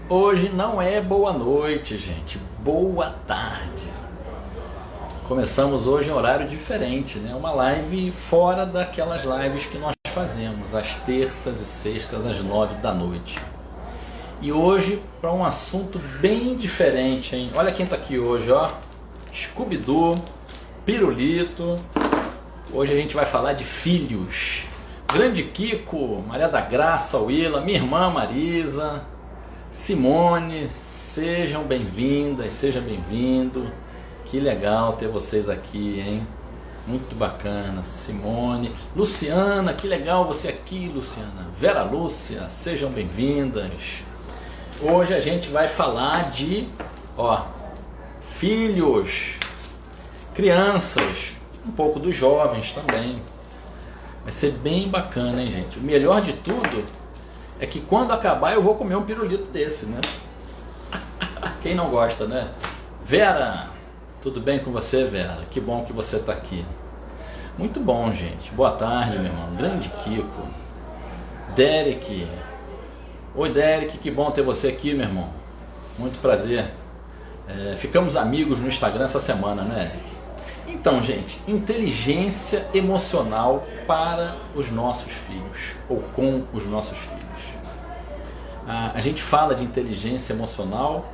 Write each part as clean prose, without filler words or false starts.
Hoje não é boa noite, gente. Boa tarde. Começamos hoje em horário diferente, né? Uma live fora daquelas lives que nós fazemos às terças e sextas às 9 da noite. E hoje para um assunto bem diferente, hein? Olha quem tá aqui hoje, ó. Scooby-Doo, Pirulito. Hoje a gente vai falar de filhos. Grande Kiko, Maria da Graça, Willa, minha irmã Marisa, Simone, sejam bem-vindas, seja bem-vindo. Que legal ter vocês aqui, hein? Muito bacana. Simone, Luciana, que legal você aqui, Luciana. Vera Lúcia, sejam bem-vindas. Hoje a gente vai falar de, filhos, crianças, um pouco dos jovens também. Vai ser bem bacana, hein, gente? O melhor de tudo é que quando acabar eu vou comer um pirulito desse, né? Quem não gosta, né? Vera, tudo bem com você, Vera? Que bom que você está aqui. Muito bom, gente. Boa tarde, meu irmão. Grande Kiko. Derek. Oi, Derek. Que bom ter você aqui, meu irmão. Muito prazer. Ficamos amigos no Instagram essa semana, né, Derek? Então, gente, inteligência emocional para os nossos filhos, ou com os nossos filhos. A gente fala de inteligência emocional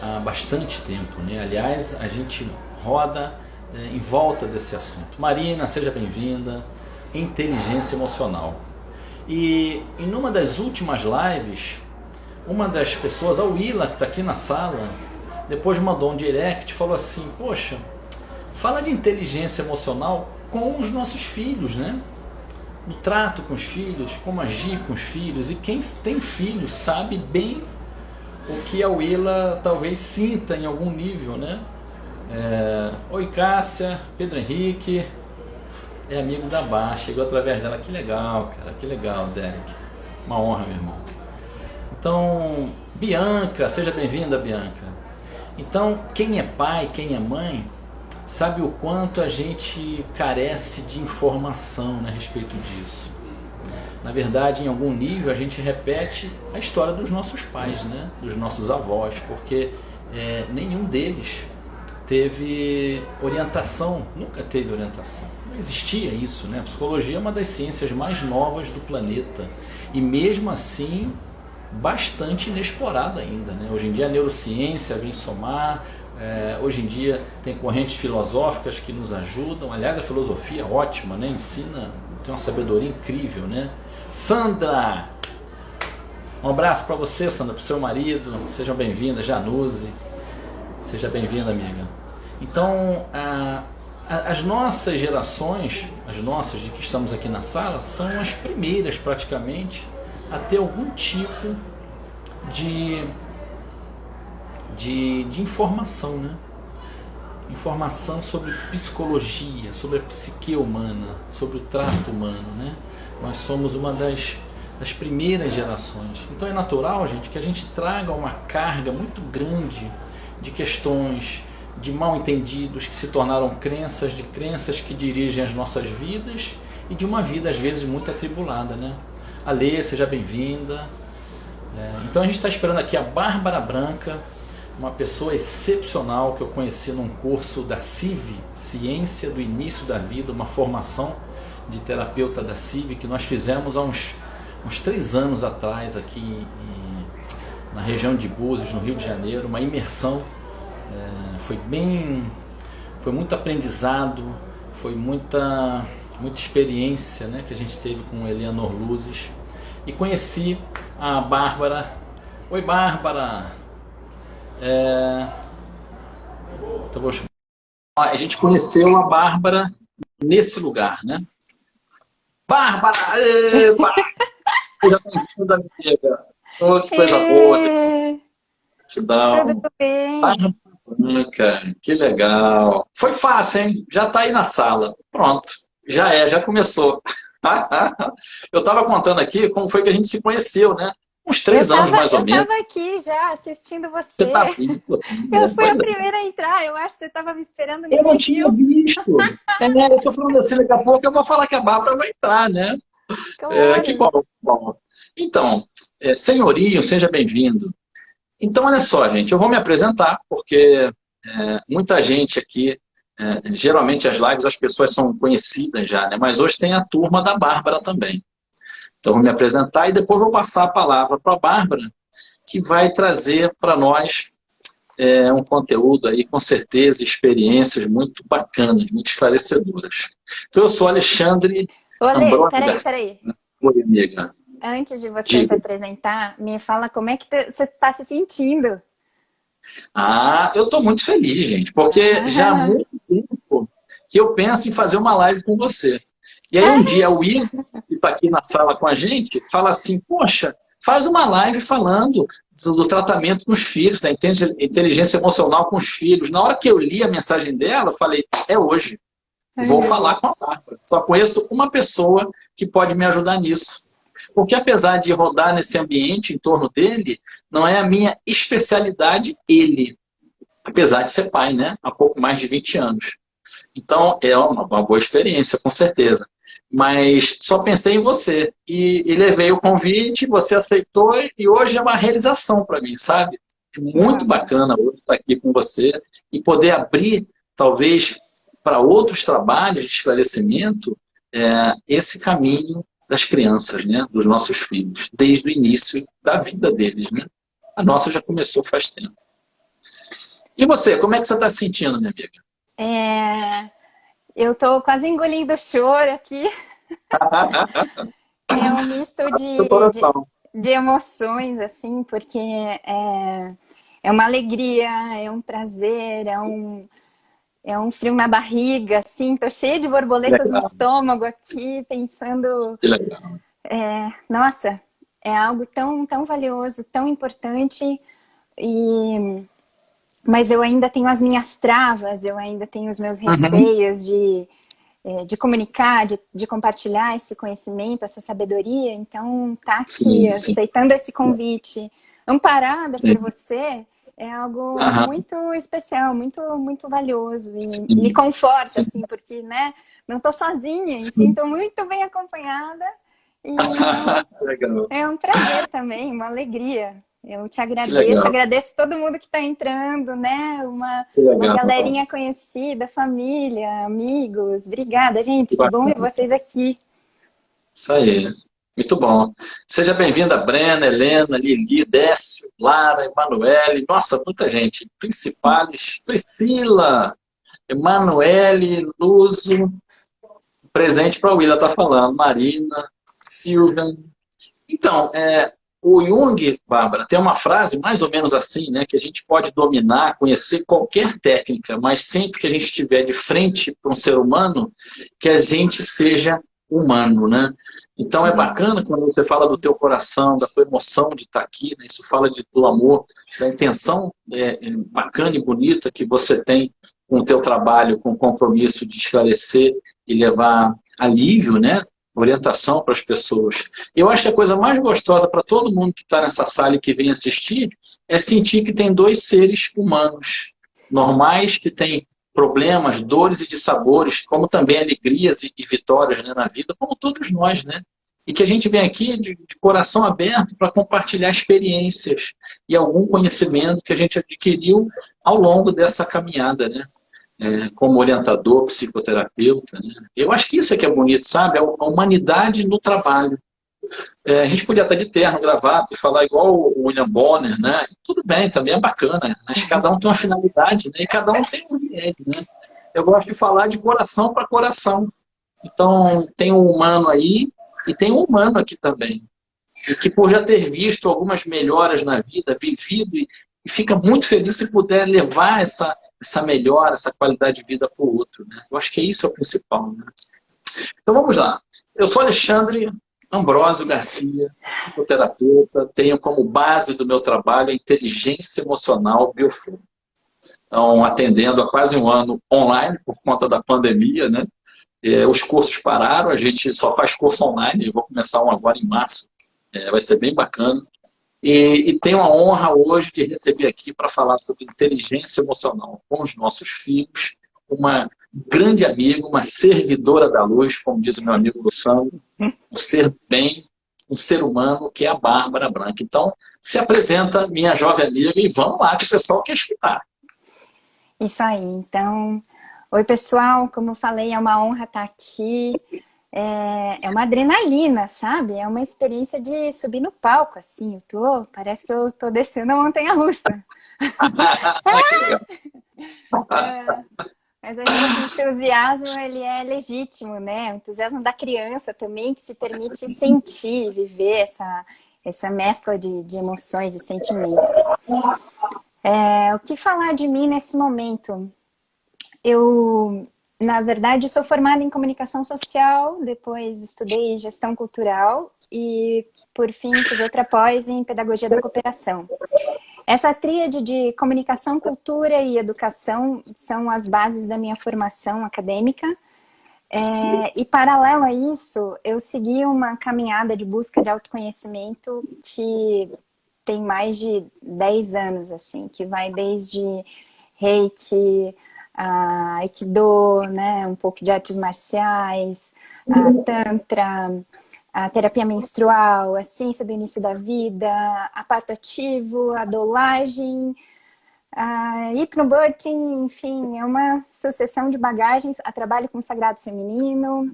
há bastante tempo, né? Aliás, a gente roda em volta desse assunto. Marina, seja bem-vinda. Inteligência emocional. E em uma das últimas lives, uma das pessoas, a Willa, que está aqui na sala, depois mandou um direct e falou assim: poxa, fala de inteligência emocional com os nossos filhos, né? No trato com os filhos, como agir com os filhos. E quem tem filhos sabe bem o que a Willa talvez sinta em algum nível, né? Oi, Cássia, Pedro Henrique, é amigo da Bá, chegou através dela. Que legal, cara, que legal, Derek. Uma honra, meu irmão. Então, Bianca, seja bem-vinda, Bianca. Então, quem é pai, quem é mãe, sabe o quanto a gente carece de informação, né, a respeito disso. Na verdade, em algum nível, a gente repete a história dos nossos pais, né, dos nossos avós, porque nenhum deles teve orientação, nunca teve orientação. Não existia isso, né? A psicologia é uma das ciências mais novas do planeta e mesmo assim bastante inexplorada ainda, né? Hoje em dia a neurociência vem somar. Hoje em dia tem correntes filosóficas que nos ajudam. Aliás, a filosofia é ótima, né? Ensina, tem uma sabedoria incrível, né? Sandra, um abraço para você, Sandra, para o seu marido. Sejam bem-vindas. Januse, seja bem-vinda, amiga. Então, as nossas gerações, as nossas de que estamos aqui na sala, são as primeiras praticamente a ter algum tipo de informação, né? Informação sobre psicologia, sobre a psique humana, sobre o trato humano, né? Nós somos uma das primeiras gerações. Então é natural, gente, que a gente traga uma carga muito grande de questões, de mal entendidos que se tornaram crenças, de crenças que dirigem as nossas vidas e de uma vida às vezes muito atribulada, né? Alê, seja bem-vinda. Então a gente está esperando aqui a Bárbara Branca, uma pessoa excepcional que eu conheci num curso da CIV, Ciência do Início da Vida, uma formação de terapeuta da CIV que nós fizemos há uns 3 anos atrás aqui na região de Búzios, no Rio de Janeiro, uma imersão. Foi muito aprendizado, foi muita experiência, né, que a gente teve com Eleanor Luzes. E conheci a Bárbara. Oi, Bárbara. Então vou... A gente conheceu a Bárbara nesse lugar, né? Bárbara! Seja bem-vinda, amiga. Oh, que coisa boa. Tudo bem? Bárbara, que legal. Foi fácil, hein? Já está aí na sala. Pronto. Já começou. Eu estava contando aqui como foi que a gente se conheceu, né? Uns 3 anos mais ou menos. Eu estava aqui já assistindo Você você. tá vindo, Eu fui a pois é. primeira a entrar, eu acho que você estava me esperando, Eu não ninguém tinha viu. visto. Eu estou falando assim, daqui a pouco eu vou falar que a Bárbara vai entrar, né? Que Claro. bom, que bom. Então, senhorio, seja bem-vindo. Então, olha só, gente, eu vou me apresentar, porque muita gente aqui, geralmente as lives as pessoas são conhecidas já, né? Mas hoje tem a turma da Bárbara também. Então, eu vou me apresentar e depois vou passar a palavra para a Bárbara, que vai trazer para nós um conteúdo aí, com certeza, experiências muito bacanas, muito esclarecedoras. Então, eu sou Alexandre Olê, Ambrosio Garcia. peraí. Oi, amiga. Antes de você se Diga. apresentar, me fala como é que você está se sentindo. Eu estou muito feliz, gente, porque já há muito tempo que eu penso em fazer uma live com você. E aí um dia o Will, que está aqui na sala com a gente, fala assim, poxa, faz uma live falando do tratamento com os filhos, da inteligência emocional com os filhos. Na hora que eu li a mensagem dela, eu falei, é hoje. Vou falar com a Bárbara. Só conheço uma pessoa que pode me ajudar nisso. Porque apesar de rodar nesse ambiente em torno dele, não é a minha especialidade ele. Apesar de ser pai, né? Há pouco mais de 20 anos. Então, é uma boa experiência, com certeza. Mas só pensei em você. E levei o convite, você aceitou, e hoje é uma realização para mim, sabe? É muito Nossa. bacana hoje estar aqui com você e poder abrir, talvez, para outros trabalhos de esclarecimento, esse caminho das crianças, né? Dos nossos filhos, desde o início da vida deles, né? A nossa já começou faz tempo. E você, como é que você está se sentindo, minha amiga? Eu tô quase engolindo o choro aqui. É um misto Seu coração. de emoções, assim, porque é uma alegria, é um prazer, é um frio na barriga, assim. Tô cheia de borboletas no Legal. estômago aqui, pensando... Que legal. Nossa, é algo tão, tão valioso, tão importante, mas eu ainda tenho as minhas travas, eu ainda tenho os meus receios de comunicar, de compartilhar esse conhecimento, essa sabedoria. Então, tá aqui, Sim. aceitando esse convite, amparada Sim. por você, é algo Aham. muito especial, muito, muito valioso. E Sim. me conforta, Sim. assim, porque, né, não tô sozinha, enfim, Sim. tô muito bem acompanhada. E Legal. é um prazer também, uma alegria. Eu te Que agradeço, legal. agradeço todo mundo que está entrando, né? Que Uma legal. galerinha conhecida, família, amigos. Obrigada, gente. Que Que bom ver bacana. vocês aqui. Isso aí. Muito bom. Seja bem-vinda, Brena, Helena, Lili, Décio, Lara, Emanuele. Nossa, muita gente. Principales, Priscila, Emanuele, Luzo. Presente para a Willa tá falando. Marina, Silvia. Então, o Jung, Bárbara, tem uma frase mais ou menos assim, né, que a gente pode dominar, conhecer qualquer técnica, mas sempre que a gente estiver de frente para um ser humano, que a gente seja humano, né? Então é bacana quando você fala do teu coração, da tua emoção de estar aqui, né? Isso fala do amor, da intenção bacana e bonita que você tem com o teu trabalho, com o compromisso de esclarecer e levar alívio, né? Orientação para as pessoas. Eu acho que a coisa mais gostosa para todo mundo que está nessa sala e que vem assistir é sentir que tem dois seres humanos normais, que têm problemas, dores e dissabores, como também alegrias e vitórias, né, na vida, como todos nós, né? E que a gente vem aqui de coração aberto para compartilhar experiências e algum conhecimento que a gente adquiriu ao longo dessa caminhada, né? Como orientador, psicoterapeuta, né? Eu acho que isso é que é bonito, sabe? A humanidade no trabalho. A gente podia estar de terno, gravata e falar igual o William Bonner, né? Tudo bem, também é bacana, mas cada um tem uma finalidade, né? E cada um tem um viés, né? Eu gosto de falar de coração para coração. Então, tem um humano aí e tem um humano aqui também. E que por já ter visto algumas melhoras na vida, vivido, e fica muito feliz se puder levar essa melhora, essa qualidade de vida para o outro, né? Eu acho que isso é o principal, né? Então vamos lá. Eu sou Alexandre Ambrosio Garcia, psicoterapeuta, tenho como base do meu trabalho a inteligência emocional Bioflow. Então, atendendo há quase um ano online por conta da pandemia, né? Os cursos pararam, a gente só faz curso online, eu vou começar um agora em março, vai ser bem bacana. E tenho a honra hoje de receber aqui para falar sobre inteligência emocional com os nossos filhos, uma grande amiga, uma servidora da luz, como diz o meu amigo Luciano, um ser do bem, um ser humano que é a Bárbara Branca. Então, se apresenta, minha jovem amiga, e vamos lá que o pessoal quer escutar. Isso aí. Então, oi pessoal, como eu falei, é uma honra estar aqui. É uma adrenalina, sabe? É uma experiência de subir no palco, assim. Parece que eu tô descendo a montanha-russa. Que legal. Mas acho que esse entusiasmo, ele é legítimo, né? O entusiasmo da criança também, que se permite sentir, viver essa mescla de emoções e sentimentos. O que falar de mim nesse momento? Eu, na verdade, sou formada em comunicação social, depois estudei gestão cultural e, por fim, fiz outra pós em pedagogia da cooperação. Essa tríade de comunicação, cultura e educação são as bases da minha formação acadêmica. E, paralelo a isso, eu segui uma caminhada de busca de autoconhecimento que tem mais de 10 anos, assim, que vai desde Reiki, a Aikido, né, um pouco de artes marciais, a Tantra, a terapia menstrual, a ciência do início da vida, a parto ativo, a dolagem, a hipnobirthing, enfim, é uma sucessão de bagagens, a trabalho com o sagrado feminino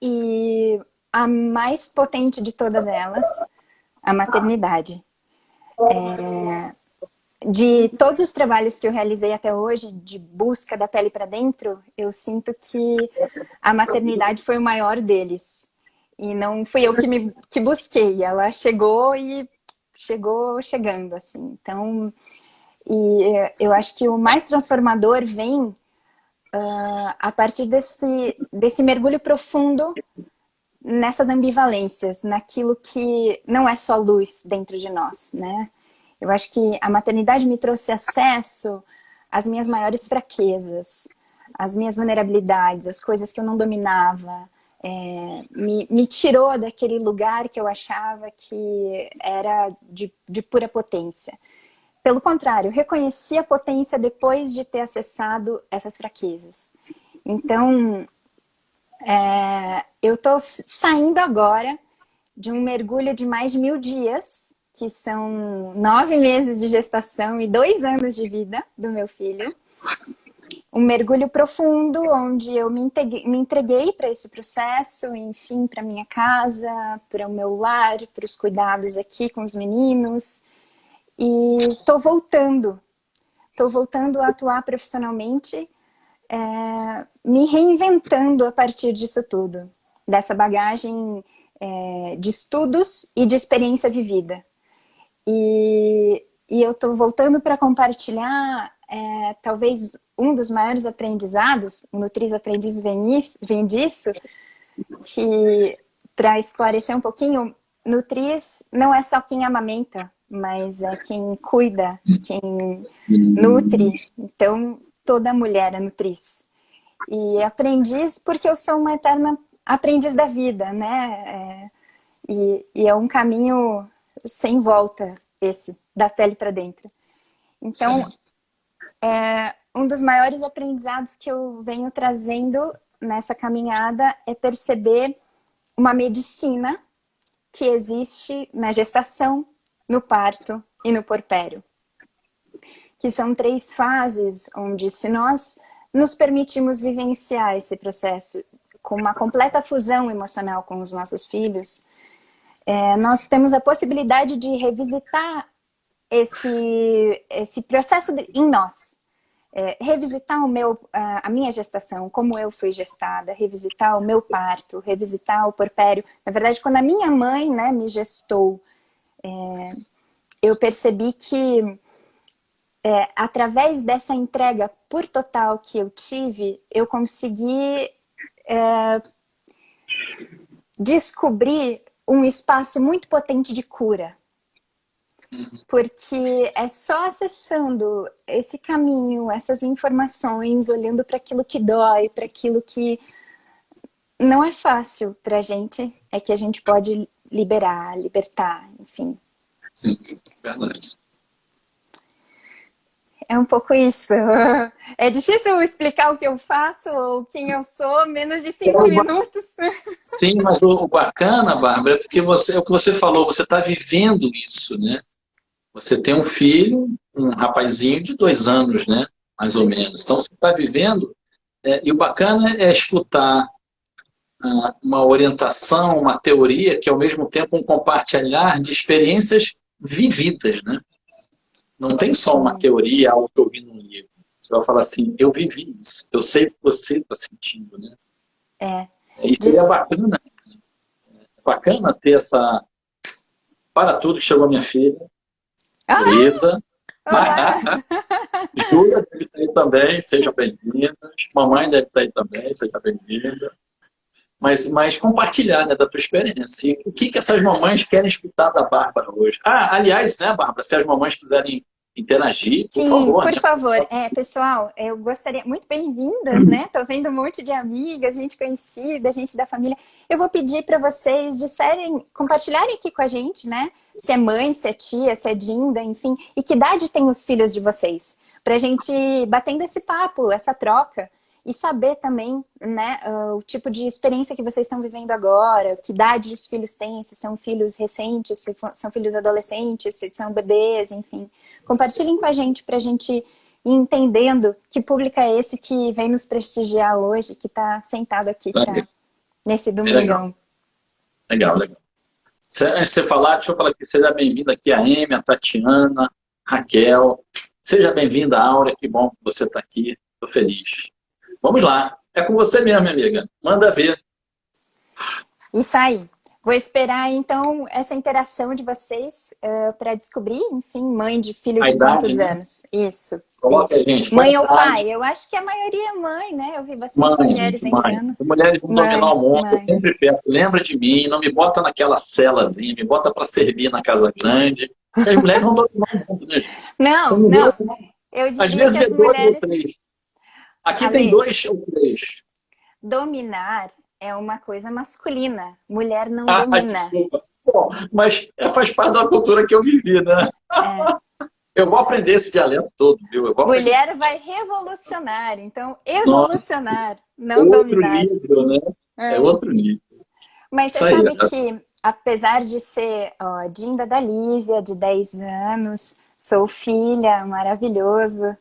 e a mais potente de todas elas, a maternidade. De todos os trabalhos que eu realizei até hoje, de busca da pele para dentro, eu sinto que a maternidade foi o maior deles. E não fui eu que busquei, ela chegou e chegando, assim. Então, eu acho que o mais transformador vem a partir desse mergulho profundo nessas ambivalências, naquilo que não é só luz dentro de nós, né? Eu acho que a maternidade me trouxe acesso às minhas maiores fraquezas, às minhas vulnerabilidades, às coisas que eu não dominava. Me tirou daquele lugar que eu achava que era de pura potência. Pelo contrário, eu reconheci a potência depois de ter acessado essas fraquezas. Então, eu estou saindo agora de um mergulho de mais de 1000 dias, que são 9 meses de gestação e 2 anos de vida do meu filho. Um mergulho profundo, onde eu me entreguei para esse processo, enfim, para minha casa, para o meu lar, para os cuidados aqui com os meninos. E estou voltando a atuar profissionalmente, me reinventando a partir disso tudo, dessa bagagem de estudos e de experiência vivida. E eu estou voltando para compartilhar talvez um dos maiores aprendizados, o Nutris Aprendiz vem disso, que, para esclarecer um pouquinho, Nutris não é só quem amamenta, mas é quem cuida, quem nutre. Então, toda mulher é Nutris. E aprendiz porque eu sou uma eterna aprendiz da vida, né? E é um caminho sem volta, esse, da pele para dentro. Então, um dos maiores aprendizados que eu venho trazendo nessa caminhada é perceber uma medicina que existe na gestação, no parto e no puerpério. Que são 3 fases onde, se nós nos permitimos vivenciar esse processo com uma completa fusão emocional com os nossos filhos, nós temos a possibilidade de revisitar esse processo em nós. Revisitar a minha gestação, como eu fui gestada, revisitar o meu parto, revisitar o puerpério. Na verdade, quando a minha mãe, né, me gestou, eu percebi que através dessa entrega por total que eu tive, eu consegui descobrir um espaço muito potente de cura. Porque é só acessando esse caminho, essas informações, olhando para aquilo que dói, para aquilo que não é fácil para a gente, é que a gente pode libertar, enfim. Sim, verdade. é um pouco isso. É difícil explicar o que eu faço ou quem eu sou, menos de 5 minutos. Sim, mas o bacana, Bárbara, é porque você, é o que você falou, você está vivendo isso, né? Você tem um filho, um rapazinho de 2 anos, né? Mais ou menos. Então você está vivendo, e o bacana é escutar uma orientação, uma teoria, que é ao mesmo tempo um compartilhar de experiências vividas, né? Não tem só uma Sim, teoria, algo que eu vi num livro. Você vai falar assim, eu vivi isso, eu sei o que você está sentindo, né? é. Isso é Diz... bacana ter essa... Para tudo que chegou a minha filha, Ah, Luísa. olá! Júlia deve estar aí também, seja bem-vinda. Mamãe deve estar aí também, seja bem-vinda. Mas compartilhar, né, da tua experiência. E o que, que essas mamães querem escutar da Bárbara hoje? Ah, aliás, né, Bárbara, se as mamães quiserem interagir, por Sim, favor, por né? favor. Pessoal, eu gostaria, muito bem-vindas, né? Tô vendo um monte de amigas, gente conhecida, gente da família. Eu vou pedir para vocês compartilharem aqui com a gente, né? Se é mãe, se é tia, se é Dinda, enfim, e que idade tem os filhos de vocês, para a gente ir batendo esse papo, essa troca. E saber também, né, o tipo de experiência que vocês estão vivendo agora, que idade os filhos têm, se são filhos recentes, se são filhos adolescentes, se são bebês, enfim. Compartilhem com a gente para a gente ir entendendo que público é esse que vem nos prestigiar hoje, que está sentado aqui nesse Legal, domingão. legal, legal. Antes de você falar, deixa eu falar aqui, seja bem-vinda aqui a Amy, a Tatiana, Raquel. Seja bem-vinda, Áurea, que bom que você está aqui, estou feliz. Vamos lá, é com você mesmo, minha amiga. Manda ver. Isso aí. Vou esperar, então, essa interação de vocês para descobrir, enfim, mãe de filho A de idade, quantos né? anos. Isso, Coloca isso. aí, gente, qual a Mãe ou idade? pai? Eu acho que a maioria é mãe, né? Eu vi bastante Mãe, mulheres gente, mãe. entrando. As mulheres vão dominar Mãe, o mundo, eu mãe. sempre peço, lembra de mim, não me bota naquela celazinha, me bota para servir na casa grande. Porque as mulheres vão dominar o mundo, né, gente? Você Não, não vê, não. Eu às diria que vezes é as 2 ou 3. mulheres... Aqui tem Ale, 2 ou 3. dominar é uma coisa masculina. Mulher não Ah, domina. desculpa. Bom, mas faz parte da cultura que eu vivi, né? É. Eu vou aprender esse dialeto todo, viu? Eu vou aprender. Mulher vai revolucionar, então Nossa, evolucionar, não outro dominar. nível, né? É É. outro nível. Mas você Isso aí. sabe que, apesar de ser Dinda da Lívia, de 10 anos, sou filha, maravilhoso.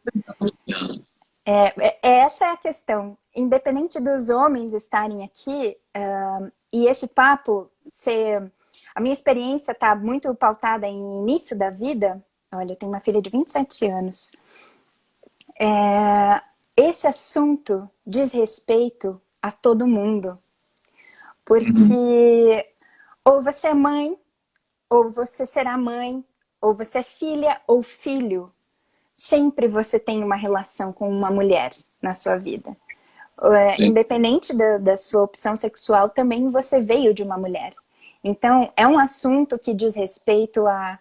Essa é a questão. Independente dos homens estarem aqui, e esse papo ser. A minha experiência está muito pautada em início da vida. Olha, eu tenho uma filha de 27 anos. Esse assunto diz respeito a todo mundo. Porque ou você é mãe, ou você será mãe, ou você é filha ou filho. Sempre você tem uma relação com uma mulher na sua vida. Sim. Independente da sua opção sexual, também você veio de uma mulher. Então, é um assunto que diz respeito a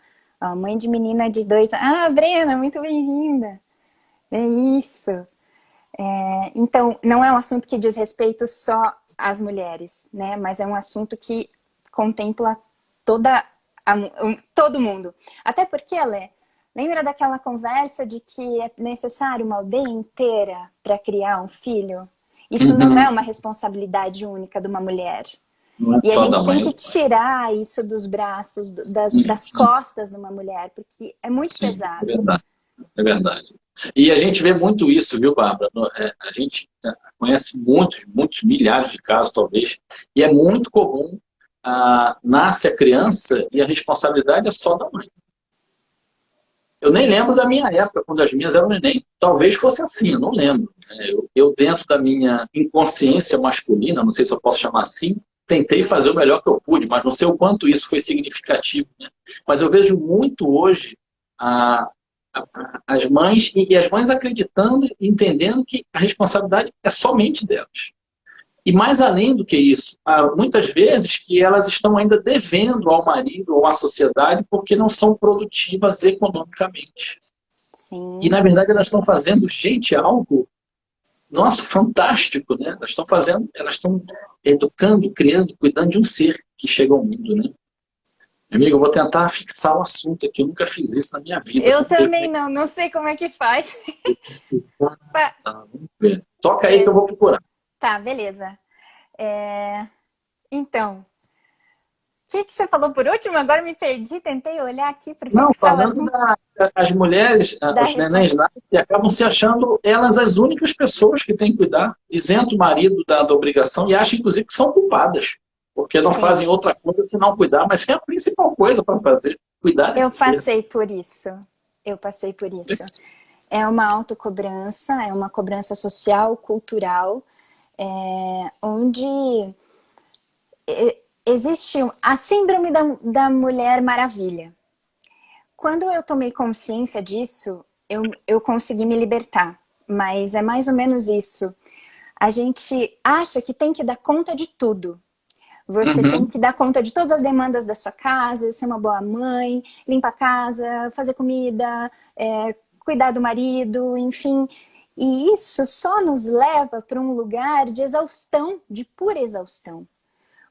mãe de menina de 2 anos. Ah, Brena, muito bem-vinda. É isso. Então, não é um assunto que diz respeito só às mulheres, né? Mas é um assunto que contempla todo mundo. Até porque, Alê, lembra daquela conversa de que é necessário uma aldeia inteira para criar um filho? Isso não é uma responsabilidade única de uma mulher. Não é E a só da gente tem mãe. que tirar isso dos braços, das costas de uma mulher, porque é muito Sim, é pesado. verdade. É verdade. E a gente vê muito isso, viu, Bárbara? A gente conhece muitos milhares de casos, talvez, e é muito comum, nasce a criança e a responsabilidade é só da mãe. Eu nem Sim. lembro da minha época, quando as minhas eram neném. Talvez fosse assim, eu não lembro. Eu, dentro da minha inconsciência masculina, não sei se eu posso chamar assim, tentei fazer o melhor que eu pude, mas não sei o quanto isso foi significativo, né? Mas eu vejo muito hoje as mães, e as mães acreditando e entendendo que a responsabilidade é somente delas. E mais além do que isso, muitas vezes que elas estão ainda devendo ao marido ou à sociedade porque não são produtivas economicamente. E, Sim. na verdade, elas estão fazendo, gente, algo, nossa, fantástico, né? Elas estão educando, criando, cuidando de um ser que chega ao mundo, né? Amigo, eu vou tentar fixar o assunto aqui. Eu nunca fiz isso na minha vida. Eu Vamos ver como também é que não, não sei como é que faz. Fa- tá. Vamos ver. Toca aí que eu é, vou procurar. tá, beleza. É, então, o que que você falou por último? Agora me perdi, tentei olhar aqui para Não, fixar o falando assunto das mulheres, da os nenéns resposta. lá, que acabam se achando elas as únicas pessoas que têm que cuidar, isenta o marido da obrigação e acham, inclusive, que são culpadas, porque não fazem Sim, outra coisa senão cuidar, mas é a principal coisa para fazer, cuidar eu desse ser. passei por isso. Eu passei por isso. É uma autocobrança, é uma cobrança social, cultural, onde existe a síndrome da Mulher Maravilha. Quando eu tomei consciência disso, eu consegui me libertar. Mas é mais ou menos isso. A gente acha que tem que dar conta de tudo. Você tem Uhum. que dar conta de todas as demandas da sua casa, ser uma boa mãe, limpar a casa, fazer comida, cuidar do marido, enfim. E isso só nos leva para um lugar de exaustão, de pura exaustão.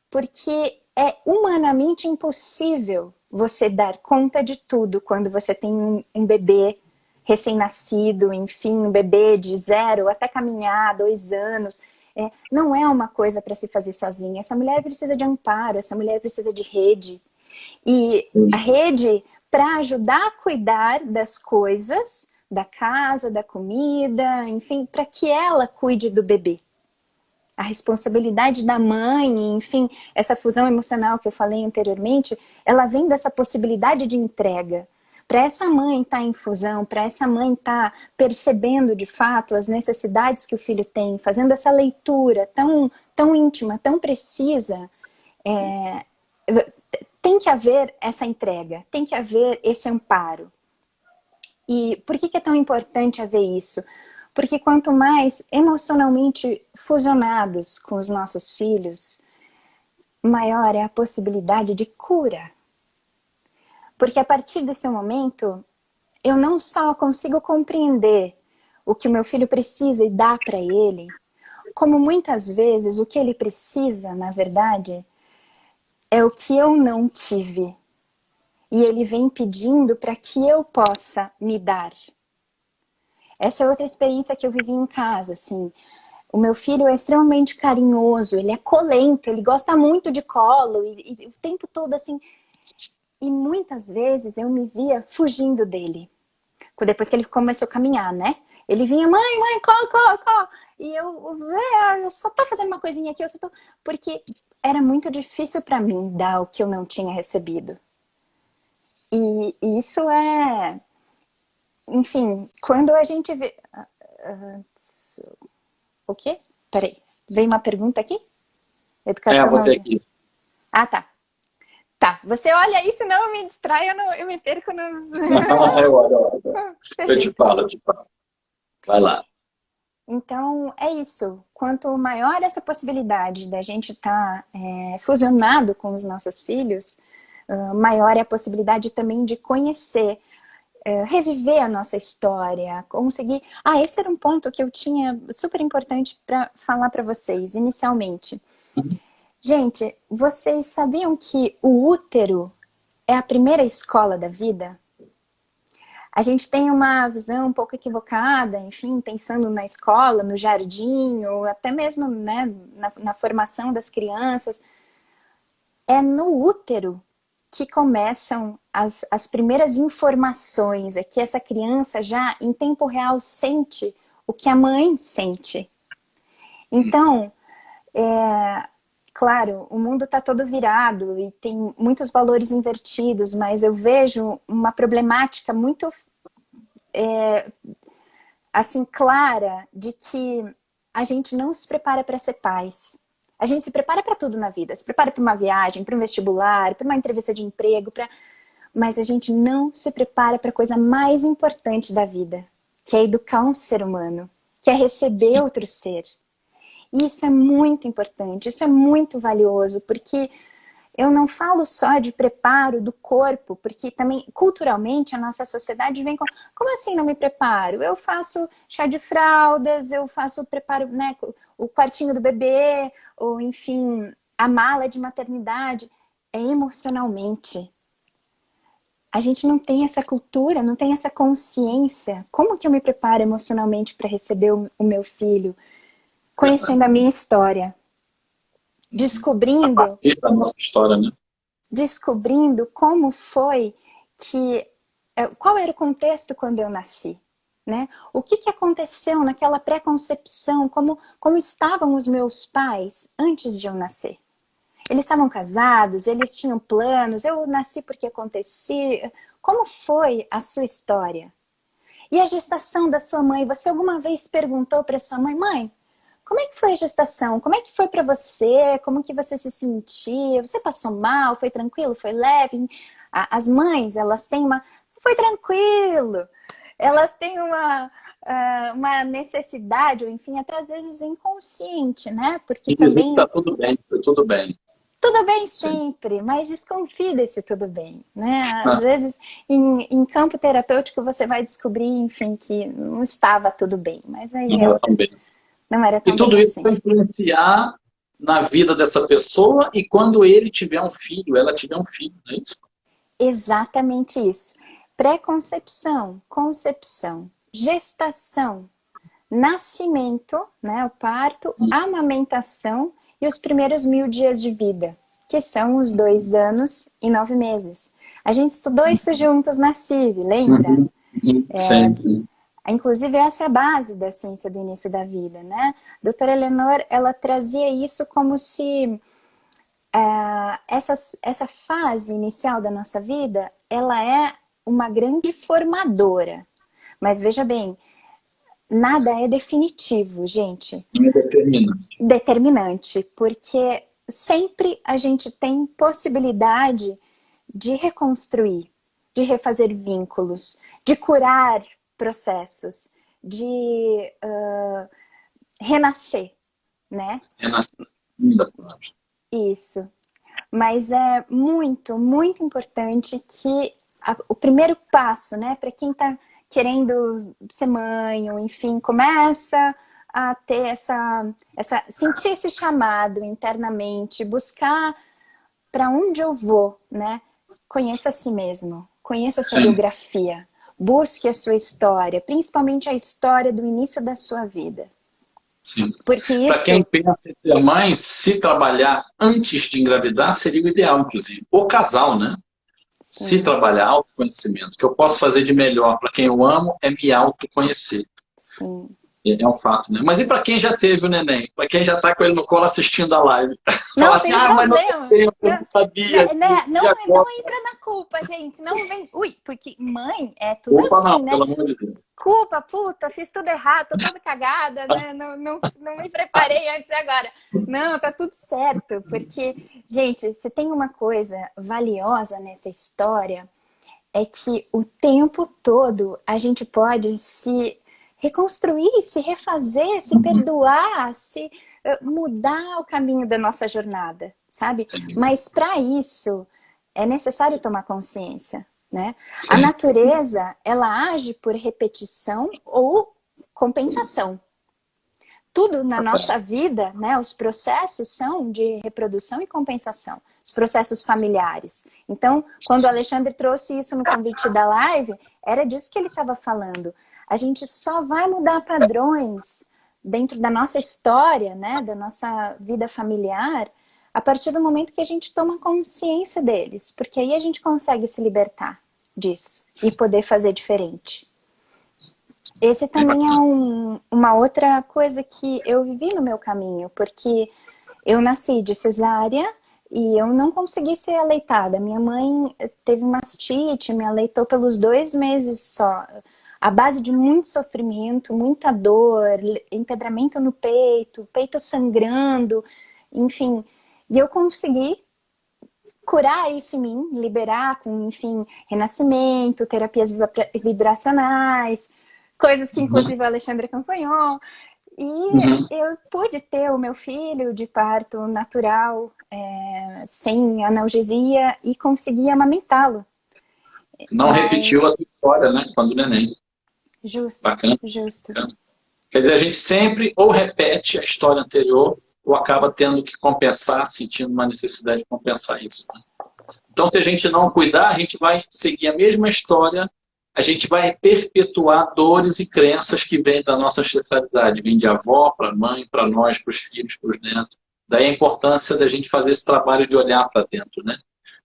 Porque é humanamente impossível você dar conta de tudo quando você tem um bebê recém-nascido, enfim, um bebê de 0 até caminhar, 2 anos. Não é uma coisa para se fazer sozinha. Essa mulher precisa de amparo, essa mulher precisa de rede. E a rede para ajudar a cuidar das coisas, da casa, da comida, enfim, para que ela cuide do bebê. A responsabilidade da mãe, enfim, essa fusão emocional que eu falei anteriormente, ela vem dessa possibilidade de entrega. Para essa mãe estar em fusão, para essa mãe estar percebendo de fato as necessidades que o filho tem, fazendo essa leitura tão íntima, tão precisa, é, tem que haver essa entrega, tem que haver esse amparo. E por que é tão importante haver isso? Porque quanto mais emocionalmente fusionados com os nossos filhos, maior é a possibilidade de cura. Porque a partir desse momento, eu não só consigo compreender o que o meu filho precisa e dar para ele, como muitas vezes o que ele precisa, na verdade, é o que eu não tive. E ele vem pedindo para que eu possa me dar. Essa é outra experiência que eu vivi em casa, assim. O meu filho é extremamente carinhoso, ele é colento, ele gosta muito de colo, e o tempo todo, assim. E muitas vezes eu me via fugindo dele. Depois que ele começou a caminhar, né? Ele vinha, mãe, colo, colo, colo. E eu só tô fazendo uma coisinha aqui, eu só tô... Porque era muito difícil para mim dar o que eu não tinha recebido. E isso é... Enfim, quando a gente vê... O quê? Peraí. Veio uma pergunta aqui? Educação não. Botei aqui. Ah, tá. Tá. Você olha aí, senão eu me distraio, eu me perco nos. Eu olho. Eu te Perfeito. falo, eu te falo. Vai lá. Então, é isso. Quanto maior essa possibilidade da gente estar fusionado com os nossos filhos, maior é a possibilidade também de conhecer, reviver a nossa história, conseguir... Ah, esse era um ponto que eu tinha super importante para falar para vocês, inicialmente. Gente, vocês sabiam que o útero é a primeira escola da vida? A gente tem uma visão um pouco equivocada, enfim, pensando na escola, no jardim, ou até mesmo, né, na formação das crianças. É no útero que começam as primeiras informações, é que essa criança já em tempo real sente o que a mãe sente. Então, claro, o mundo está todo virado e tem muitos valores invertidos, mas eu vejo uma problemática muito assim clara de que a gente não se prepara para ser pais. A gente se prepara para tudo na vida, se prepara para uma viagem, para um vestibular, para uma entrevista de emprego, mas a gente não se prepara para a coisa mais importante da vida, que é educar um ser humano, que é receber outro ser. E isso é muito importante, isso é muito valioso, porque eu não falo só de preparo do corpo, porque também, culturalmente, a nossa sociedade vem com... Como assim não me preparo? Eu faço chá de fraldas, eu faço preparo, né, o quartinho do bebê, ou enfim, a mala de maternidade. É emocionalmente. a gente não tem essa cultura, não tem essa consciência. Como que eu me preparo emocionalmente para receber o meu filho? Conhecendo a minha história. A Descobrindo, partir da nossa história, né? descobrindo como foi que... Qual era o contexto quando eu nasci? Né? O que aconteceu naquela pré-concepção? Como estavam os meus pais antes de eu nascer? Eles estavam casados? Eles tinham planos? Eu nasci porque acontecia? Como foi a sua história? E a gestação da sua mãe? Você alguma vez perguntou para sua mãe, mãe, como é que foi a gestação? Como é que foi para você? Como que você se sentia? Você passou mal? Foi tranquilo? Foi leve? As mães, elas têm uma... Foi tranquilo. Elas têm uma necessidade, ou enfim, até às vezes inconsciente, né? Porque E dizer que também está tudo bem, foi tudo bem. tudo bem Sim. sempre, mas desconfie desse tudo bem, né? Às Ah, vezes, em campo terapêutico, você vai descobrir, enfim, que não estava tudo bem, mas aí não é era outra, tão bem assim. não era E tão bem tudo isso assim. vai influenciar na vida dessa pessoa e quando ele tiver um filho, ela tiver um filho, não é isso? Exatamente isso. Pré-concepção, concepção, gestação, nascimento, né, o parto, amamentação e os primeiros 1000 dias de vida, que são os 2 anos e 9 meses. A gente estudou isso juntos na CIV, lembra? Uhum, uhum, sim, sim. Inclusive, essa é a base da ciência do início da vida, né? A doutora Eleanor, ela trazia isso como se essa fase inicial da nossa vida, ela é uma grande formadora. Mas veja bem, nada é definitivo, gente. Indeterminante. Determinante, porque sempre a gente tem possibilidade de reconstruir, de refazer vínculos, de curar processos, de renascer, né? É na segunda parte. Isso. Mas é muito, muito importante que o primeiro passo, né, para quem está querendo ser mãe, ou enfim, começa a ter sentir esse chamado internamente, buscar para onde eu vou, né? Conheça a si mesmo, conheça a sua Sim, biografia, busque a sua história, principalmente a história do início da sua vida. sim. Porque Para quem isso, pensa em ser mãe, se trabalhar antes de engravidar seria o ideal, inclusive. O casal, né? Se sim, trabalhar autoconhecimento. O que eu posso fazer de melhor para quem eu amo é me autoconhecer. sim. É um fato, né? Mas e para quem já teve o neném? Para quem já está com ele no colo assistindo a live? Falar Não assim, tem ah, mas não deu problema. tempo, eu Não, não sabia disso, e agora? não entra na culpa, gente. Não vem. Ui, porque mãe é tudo Opa, assim, não, né? pelo amor de Deus. Culpa, puta, fiz tudo errado, tô toda cagada, né? Não me preparei antes e agora. Não, tá tudo certo. Porque, gente, se tem uma coisa valiosa nessa história, é que o tempo todo a gente pode se reconstruir, se refazer, se perdoar, se mudar o caminho da nossa jornada, sabe? Sim, Mas para isso é necessário tomar consciência, né? A sim. natureza, ela age por repetição ou compensação. Tudo na nossa vida, né, os processos são de reprodução e compensação, os processos familiares. Então, quando o Alexandre trouxe isso no convite da live, era disso que ele estava falando. A gente só vai mudar padrões dentro da nossa história, né, da nossa vida familiar, a partir do momento que a gente toma consciência deles, porque aí a gente consegue se libertar disso e poder fazer diferente. Esse Bem também é bacana. uma outra coisa que eu vivi no meu caminho, porque eu nasci de cesárea e eu não consegui ser aleitada. Minha mãe teve mastite, me aleitou pelos 2 meses só. À base de muito sofrimento, muita dor, empedramento no peito, peito sangrando, enfim. E eu consegui curar isso em mim, liberar com, enfim, renascimento, terapias vibracionais, coisas que Uhum, inclusive o Alexandre acompanhou. E uhum. eu pude ter o meu filho de parto natural, sem analgesia, e consegui amamentá-lo. Não repetiu Mas, a tua história, né? Quando o neném. justo, Bacana, justo. bacana. Quer dizer, a gente sempre ou repete a história anterior ou acaba tendo que compensar, sentindo uma necessidade de compensar isso, né? Então, se a gente não cuidar, a gente vai seguir a mesma história, a gente vai perpetuar dores e crenças que vêm da nossa ancestralidade, vêm de avó para mãe, para nós, para os filhos, para os netos. Daí a importância da gente fazer esse trabalho de olhar para dentro, né?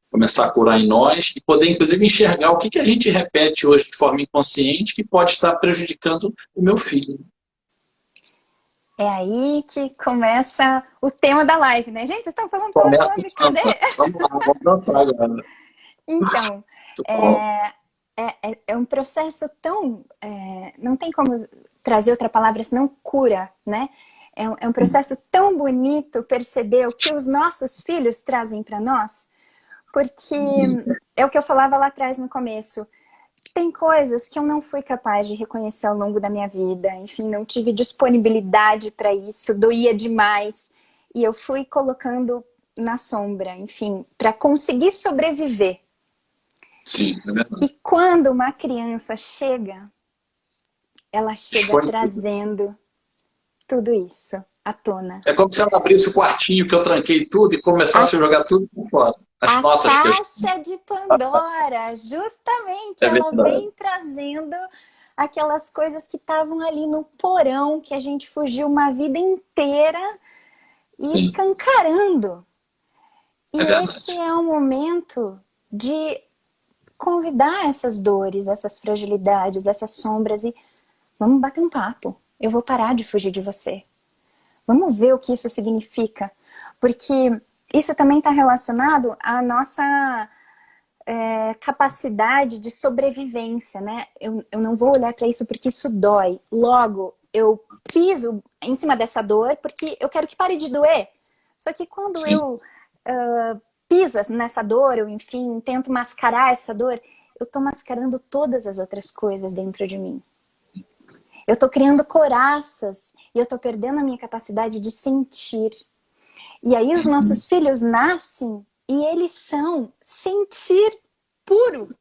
Começar a curar em nós e poder, inclusive, enxergar o que, que a gente repete hoje de forma inconsciente que pode estar prejudicando o meu filho. É aí que começa o tema da live, né? Gente, vocês estão Começa falando, o cadê? samba. Vamos lá, vamos dançar agora. Então, Muito bom. é um processo tão... não tem como trazer outra palavra senão cura, né? É um processo tão bonito perceber o que os nossos filhos trazem para nós, porque é o que eu falava lá atrás no começo. Tem coisas que eu não fui capaz de reconhecer ao longo da minha vida. Enfim, não tive disponibilidade para isso, doía demais. E eu fui colocando na sombra, enfim, para conseguir sobreviver. Sim, é verdade. E quando uma criança chega, ela chega Expõe tudo. trazendo tudo isso à tona. É como se ela abrisse o quartinho que eu tranquei tudo e começasse a jogar tudo por fora. As A nossas questões. caixa de Pandora, justamente, É ela verdade. vem trazendo aquelas coisas que estavam ali no porão, que a gente fugiu uma vida inteira e Sim, escancarando. E é esse verdade. é o momento de convidar essas dores, essas fragilidades, essas sombras e vamos bater um papo. Eu vou parar de fugir de você. Vamos ver o que isso significa. Porque isso também está relacionado à nossa capacidade de sobrevivência, né? Eu não vou olhar para isso porque isso dói. Logo, eu piso em cima dessa dor porque eu quero que pare de doer. Só que quando Sim. eu piso nessa dor, ou enfim, tento mascarar essa dor, eu estou mascarando todas as outras coisas dentro de mim. Eu estou criando coraças e eu estou perdendo a minha capacidade de sentir. E aí os nossos filhos nascem e eles são sentir puro.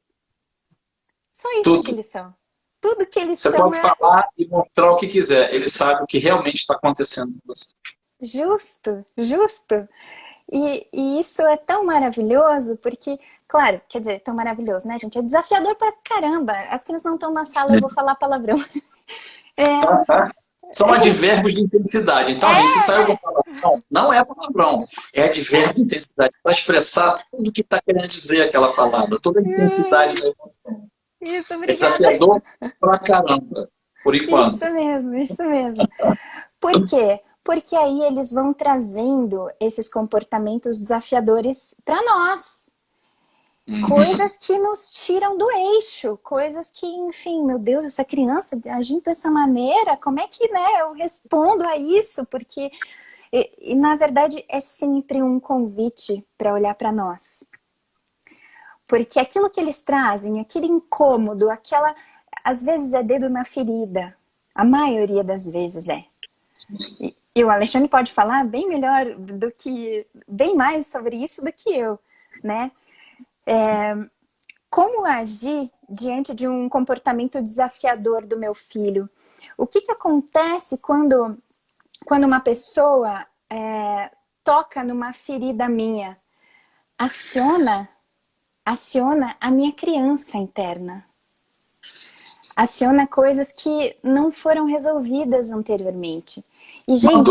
Só isso que Tudo. eles são. Tudo que eles Você são pode é falar e mostrar o que quiser. Ele sabe o que realmente está acontecendo com você. justo, justo. E isso é tão maravilhoso porque, claro, quer dizer, tão maravilhoso, né, gente? É desafiador pra caramba. As crianças não estão na sala, eu vou falar palavrão. São advérbios de intensidade. Então, gente, se saiu alguma palavrão, não é palavrão. É advérbio de intensidade para expressar tudo que está querendo dizer aquela palavra. Toda a intensidade da emoção. Isso, É obrigada. desafiador pra caramba, por enquanto. Isso mesmo, isso mesmo. Por quê? Porque aí eles vão trazendo esses comportamentos desafiadores para nós. Coisas que nos tiram do eixo, coisas que, enfim, meu Deus, essa criança agindo dessa maneira, como é que, né, eu respondo a isso? Porque, na verdade, é sempre um convite para olhar para nós. Porque aquilo que eles trazem, aquele incômodo, às vezes é dedo na ferida, a maioria das vezes é. E o Alexandre pode falar bem melhor bem mais sobre isso do que eu, né? Como agir diante de um comportamento desafiador do meu filho? O que acontece quando uma pessoa toca numa ferida minha? Aciona a minha criança interna. Aciona coisas que não foram resolvidas anteriormente. E, gente,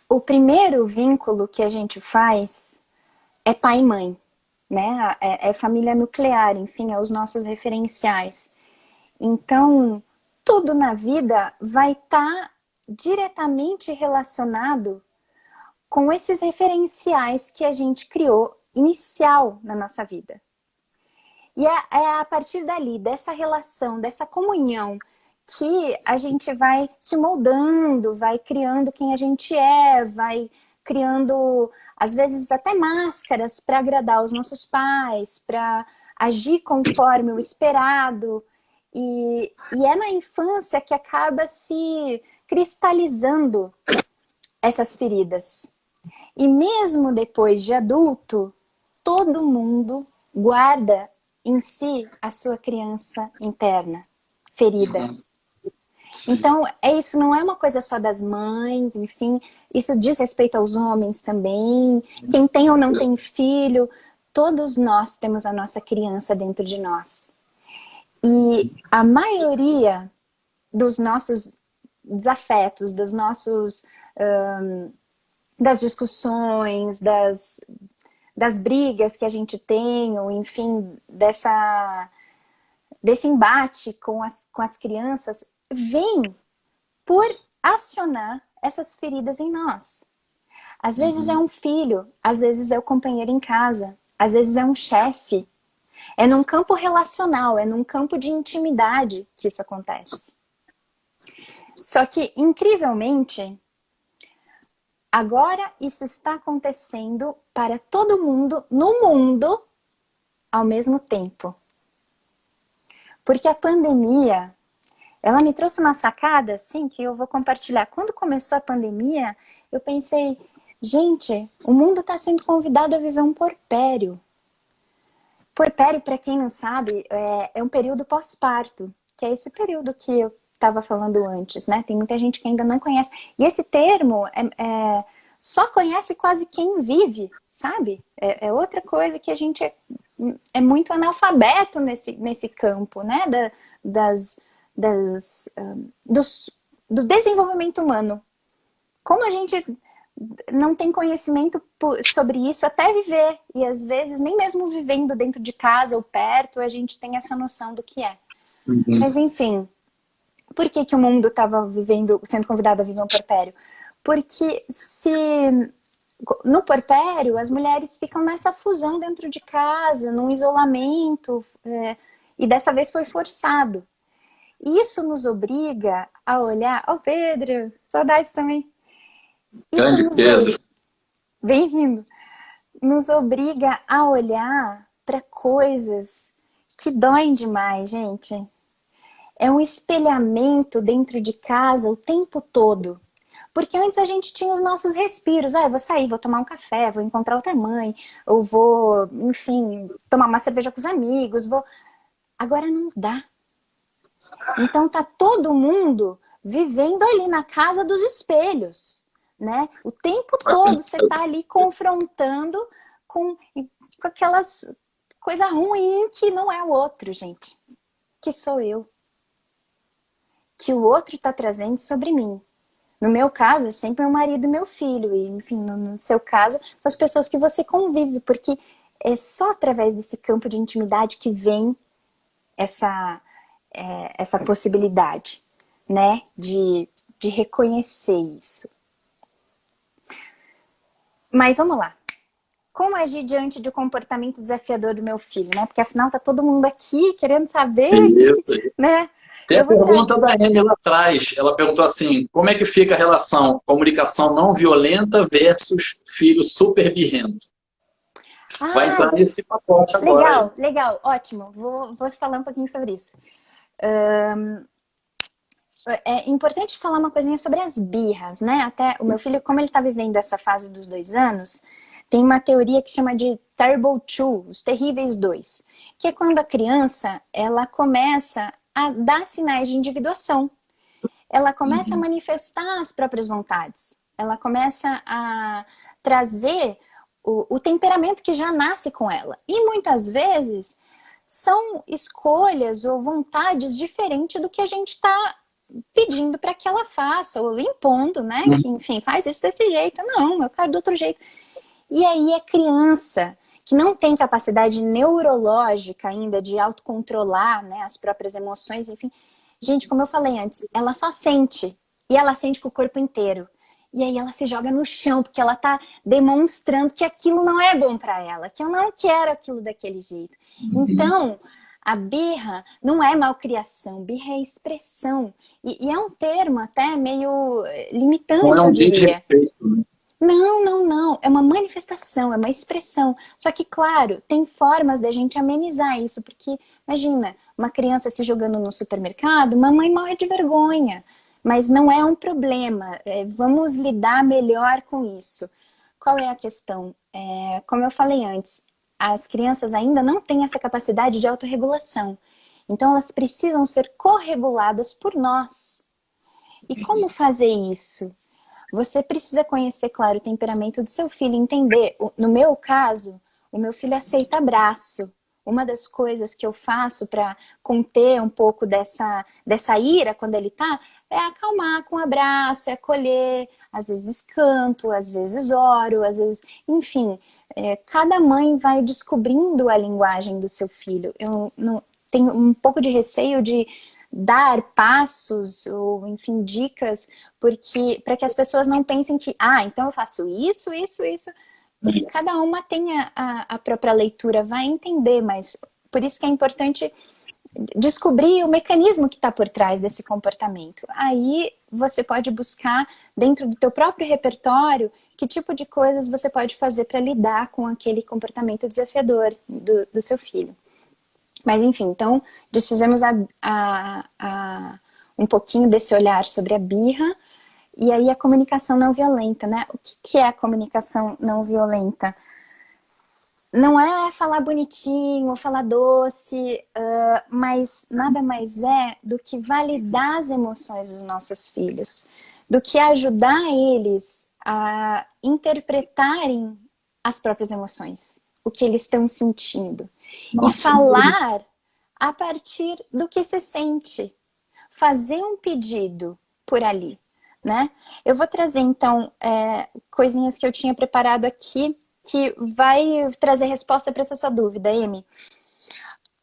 o primeiro vínculo que a gente faz é pai e mãe, né? É família nuclear, enfim, é os nossos referenciais. Então, tudo na vida vai estar diretamente relacionado com esses referenciais que a gente criou inicial na nossa vida. E é a partir dali, dessa relação, dessa comunhão, que a gente vai se moldando, vai criando quem a gente é, vai criando, às vezes, até máscaras para agradar os nossos pais, para agir conforme o esperado. E é na infância que acaba se cristalizando essas feridas. E mesmo depois de adulto, todo mundo guarda em si a sua criança interna, ferida. Sim. Então, é isso, não é uma coisa só das mães, enfim, isso diz respeito aos homens também, quem tem ou não tem filho, todos nós temos a nossa criança dentro de nós. E a maioria dos nossos desafetos, dos nossos, das discussões, das brigas que a gente tem, ou enfim, desse embate com as crianças, vem por acionar essas feridas em nós. Às vezes é um filho, às vezes é o companheiro em casa, às vezes é um chefe. É num campo relacional, é num campo de intimidade que isso acontece. Só que, incrivelmente, agora isso está acontecendo para todo mundo, no mundo, ao mesmo tempo. Porque a pandemia, ela me trouxe uma sacada, assim, que eu vou compartilhar. Quando começou a pandemia, eu pensei, gente, o mundo está sendo convidado a viver um porpério. Porpério, para quem não sabe, é um período pós-parto, que é esse período que eu estava falando antes, né? Tem muita gente que ainda não conhece. E esse termo só conhece quase quem vive, sabe? É outra coisa que a gente é muito analfabeto nesse campo, né? Do desenvolvimento humano. Como a gente não tem conhecimento sobre isso até viver. E às vezes, nem mesmo vivendo dentro de casa ou perto, a gente tem essa noção do que é. Mas enfim, por que o mundo estava sendo convidado a viver um porpério? Porque no porpério, as mulheres ficam nessa fusão dentro de casa, num isolamento, e dessa vez foi forçado. E isso nos obriga a olhar... Ô, Pedro, saudades também. Isso Grande Pedro. Bem-vindo. Nos obriga a olhar para coisas que doem demais, gente. É um espelhamento dentro de casa o tempo todo. Porque antes a gente tinha os nossos respiros. Eu vou sair, vou tomar um café, vou encontrar outra mãe, ou vou, enfim, tomar uma cerveja com os amigos. Agora não dá. Então tá todo mundo vivendo ali na casa dos espelhos, né? O tempo todo você tá ali confrontando com aquelas coisa ruim que não é o outro, gente. Que sou eu. Que o outro tá trazendo sobre mim. No meu caso, é sempre meu marido e meu filho. E, enfim, no seu caso, são as pessoas que você convive. Porque é só através desse campo de intimidade que vem essa possibilidade, né? De reconhecer isso. Mas vamos lá. Como agir diante do comportamento desafiador do meu filho, né? Porque afinal tá todo mundo aqui querendo saber, né? Tem a pergunta da Amy lá atrás. Ela perguntou assim, como é que fica a relação comunicação não violenta versus filho super birrento? Vai entrar nesse pacote agora. Legal, ótimo. Vou falar um pouquinho sobre isso. É importante falar uma coisinha sobre as birras, né? Até o meu filho, como ele está vivendo essa fase dos 2 anos, tem uma teoria que chama de Terrible Two, os terríveis 2, que é quando a criança ela começa a dar sinais de individuação. Ela começa a manifestar as próprias vontades. Ela começa a trazer o temperamento que já nasce com ela. E muitas vezes são escolhas ou vontades diferentes do que a gente está pedindo para que ela faça, ou impondo, né? Que, enfim, faz isso desse jeito. Não, eu quero do outro jeito. E aí a criança que não tem capacidade neurológica ainda de autocontrolar, né, as próprias emoções, enfim. Gente, como eu falei antes, ela só sente. E ela sente com o corpo inteiro. E aí ela se joga no chão, porque ela tá demonstrando que aquilo não é bom para ela, que eu não quero aquilo daquele jeito. Então, a birra não é malcriação, birra é expressão. E é um termo até meio limitante, não é um eu diria. Respeito, né? Não. É uma manifestação, é uma expressão. Só que, claro, tem formas da gente amenizar isso, porque, imagina, uma criança se jogando no supermercado, mamãe morre de vergonha. Mas não é um problema. Vamos lidar melhor com isso. Qual é a questão? Como eu falei antes, as crianças ainda não têm essa capacidade de autorregulação. Então, elas precisam ser correguladas por nós. E como fazer isso? Você precisa conhecer, claro, o temperamento do seu filho, entender. No meu caso, o meu filho aceita abraço. Uma das coisas que eu faço para conter um pouco dessa ira quando ele tá, é acalmar com um abraço, é acolher, às vezes canto, às vezes oro, às vezes... Enfim, cada mãe vai descobrindo a linguagem do seu filho. Eu não tenho um pouco de receio de dar passos ou, enfim, dicas, porque para que as pessoas não pensem que, então eu faço isso, isso, isso. Cada uma tem a própria leitura, vai entender, mas por isso que é importante descobrir o mecanismo que está por trás desse comportamento. Aí você pode buscar dentro do teu próprio repertório que tipo de coisas você pode fazer para lidar com aquele comportamento desafiador do seu filho. Mas enfim, então desfizemos um pouquinho desse olhar sobre a birra. E aí a comunicação não violenta, né? O que é a comunicação não violenta? Não é falar bonitinho ou falar doce, mas nada mais é do que validar as emoções dos nossos filhos, do que ajudar eles a interpretarem as próprias emoções, o que eles estão sentindo. Nossa, e falar a partir do que se sente. Fazer um pedido por ali, né? Eu vou trazer, então, coisinhas que eu tinha preparado aqui que vai trazer resposta para essa sua dúvida, Amy.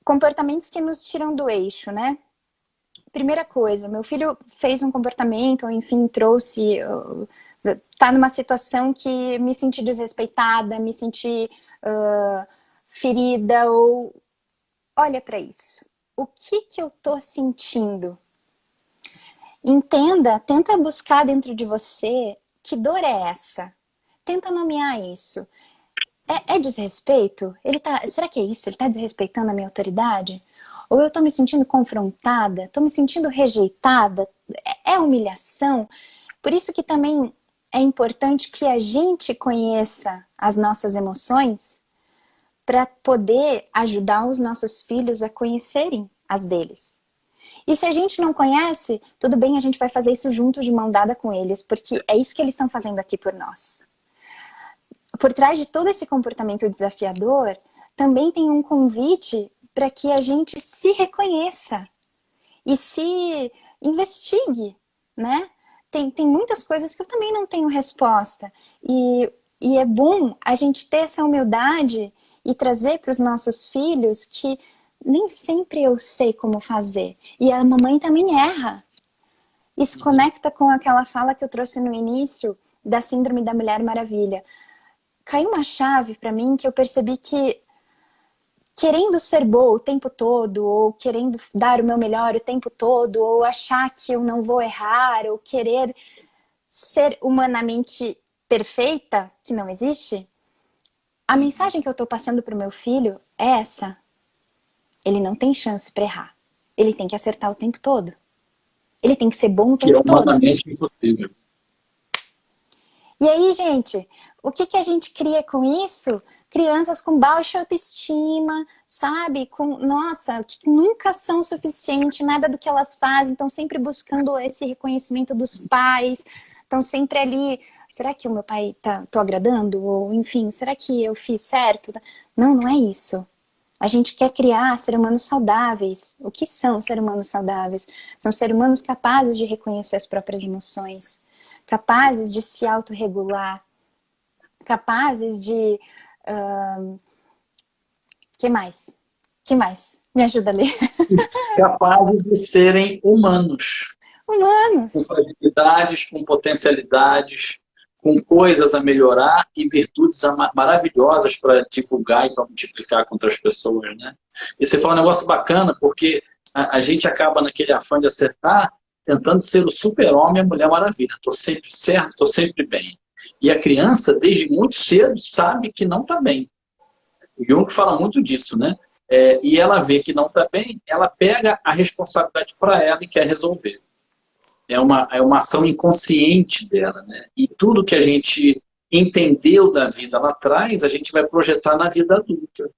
Comportamentos que nos tiram do eixo, né? Primeira coisa, meu filho fez um comportamento, ou enfim, trouxe... tá numa situação que me senti desrespeitada, me senti ferida, ou... Olha para isso. O que eu tô sentindo? Entenda, tenta buscar dentro de você que dor é essa. Tenta nomear isso. É desrespeito? Será que é isso? Ele está desrespeitando a minha autoridade? Ou eu estou me sentindo confrontada? Estou me sentindo rejeitada? É humilhação? Por isso que também é importante que a gente conheça as nossas emoções para poder ajudar os nossos filhos a conhecerem as deles. E se a gente não conhece, tudo bem, a gente vai fazer isso junto de mão dada com eles, porque é isso que eles estão fazendo aqui por nós. Por trás de todo esse comportamento desafiador, também tem um convite para que a gente se reconheça e se investigue, né? Tem muitas coisas que eu também não tenho resposta. E é bom a gente ter essa humildade e trazer para os nossos filhos que nem sempre eu sei como fazer. E a mamãe também erra. Isso conecta com aquela fala que eu trouxe no início da Síndrome da Mulher Maravilha. Caiu uma chave para mim que eu percebi que querendo ser boa o tempo todo, ou querendo dar o meu melhor o tempo todo, ou achar que eu não vou errar, ou querer ser humanamente perfeita, que não existe, a mensagem que eu estou passando para o meu filho é essa. Ele não tem chance para errar. Ele tem que acertar o tempo todo. Ele tem que ser bom o tempo todo. Que é humanamente impossível. E aí, gente, o que a gente cria com isso? Crianças com baixa autoestima, sabe? Nossa, que nunca são o suficiente, nada do que elas fazem, estão sempre buscando esse reconhecimento dos pais, estão sempre ali, será que o meu pai tô agradando? Ou, enfim, será que eu fiz certo? Não, não é isso. A gente quer criar seres humanos saudáveis. O que são seres humanos saudáveis? São seres humanos capazes de reconhecer as próprias emoções, capazes de se autorregular, capazes de... que mais? Me ajuda a ler. Capazes de serem humanos. Humanos. Com fragilidades, com potencialidades, com coisas a melhorar e virtudes maravilhosas para divulgar e para multiplicar com outras pessoas, né? E você fala um negócio bacana, porque a gente acaba naquele afã de acertar, tentando ser o super-homem e a Mulher Maravilha. Estou sempre certo, estou sempre bem. E a criança, desde muito cedo, sabe que não está bem. O Jung fala muito disso, né? E ela vê que não está bem, ela pega a responsabilidade para ela e quer resolver. É uma ação inconsciente dela, né? E tudo que a gente entendeu da vida lá atrás, a gente vai projetar na vida adulta.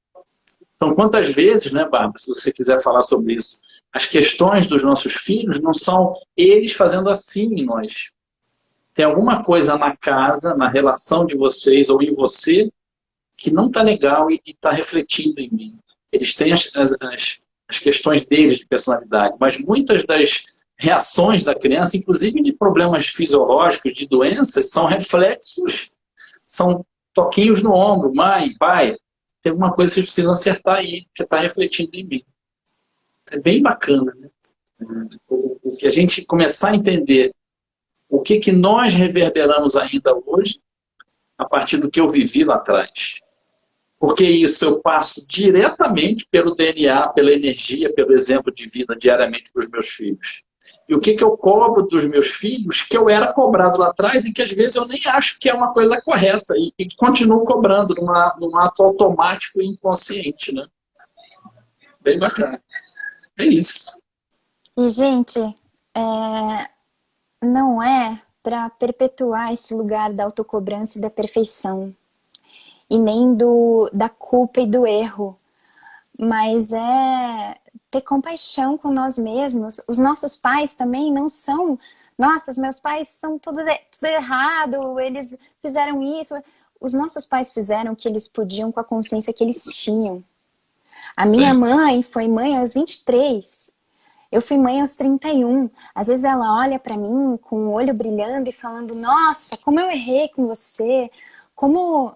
Então, quantas vezes, né, Bárbara, se você quiser falar sobre isso, as questões dos nossos filhos não são eles fazendo assim em nós. Tem alguma coisa na casa, na relação de vocês ou em você que não está legal e está refletindo em mim. Eles têm as questões deles de personalidade, mas muitas das reações da criança, inclusive de problemas fisiológicos, de doenças, são reflexos, são toquinhos no ombro. Mãe, pai, tem alguma coisa que vocês precisam acertar aí, que está refletindo em mim. É bem bacana, né? Que a gente começar a entender o que nós reverberamos ainda hoje a partir do que eu vivi lá atrás. Porque isso eu passo diretamente pelo DNA, pela energia, pelo exemplo de vida diariamente para os meus filhos. E o que eu cobro dos meus filhos que eu era cobrado lá atrás e que às vezes eu nem acho que é uma coisa correta e continuo cobrando num ato automático e inconsciente, né? Bem bacana. É isso. E, gente, não é para perpetuar esse lugar da autocobrança e da perfeição, e nem da culpa e do erro, mas é ter compaixão com nós mesmos. Os nossos pais também não são... Nossa, os meus pais são tudo errado, eles fizeram isso. Os nossos pais fizeram o que eles podiam com a consciência que eles tinham. A minha mãe foi mãe aos 23. Eu fui mãe aos 31. Às vezes ela olha pra mim com o olho brilhando e falando: nossa, como eu errei com você, como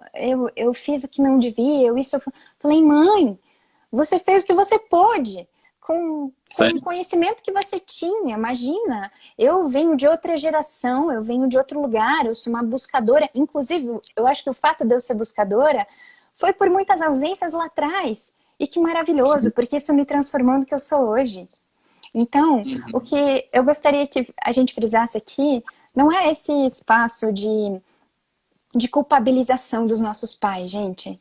eu fiz o que não devia, eu falei: mãe, você fez o que você pôde, com o conhecimento que você tinha. Imagina, eu venho de outra geração, eu venho de outro lugar, eu sou uma buscadora. Inclusive, eu acho que o fato de eu ser buscadora foi por muitas ausências lá atrás. E que maravilhoso, porque isso me transformou no que eu sou hoje. Então, o que eu gostaria que a gente frisasse aqui não é esse espaço de culpabilização dos nossos pais, gente.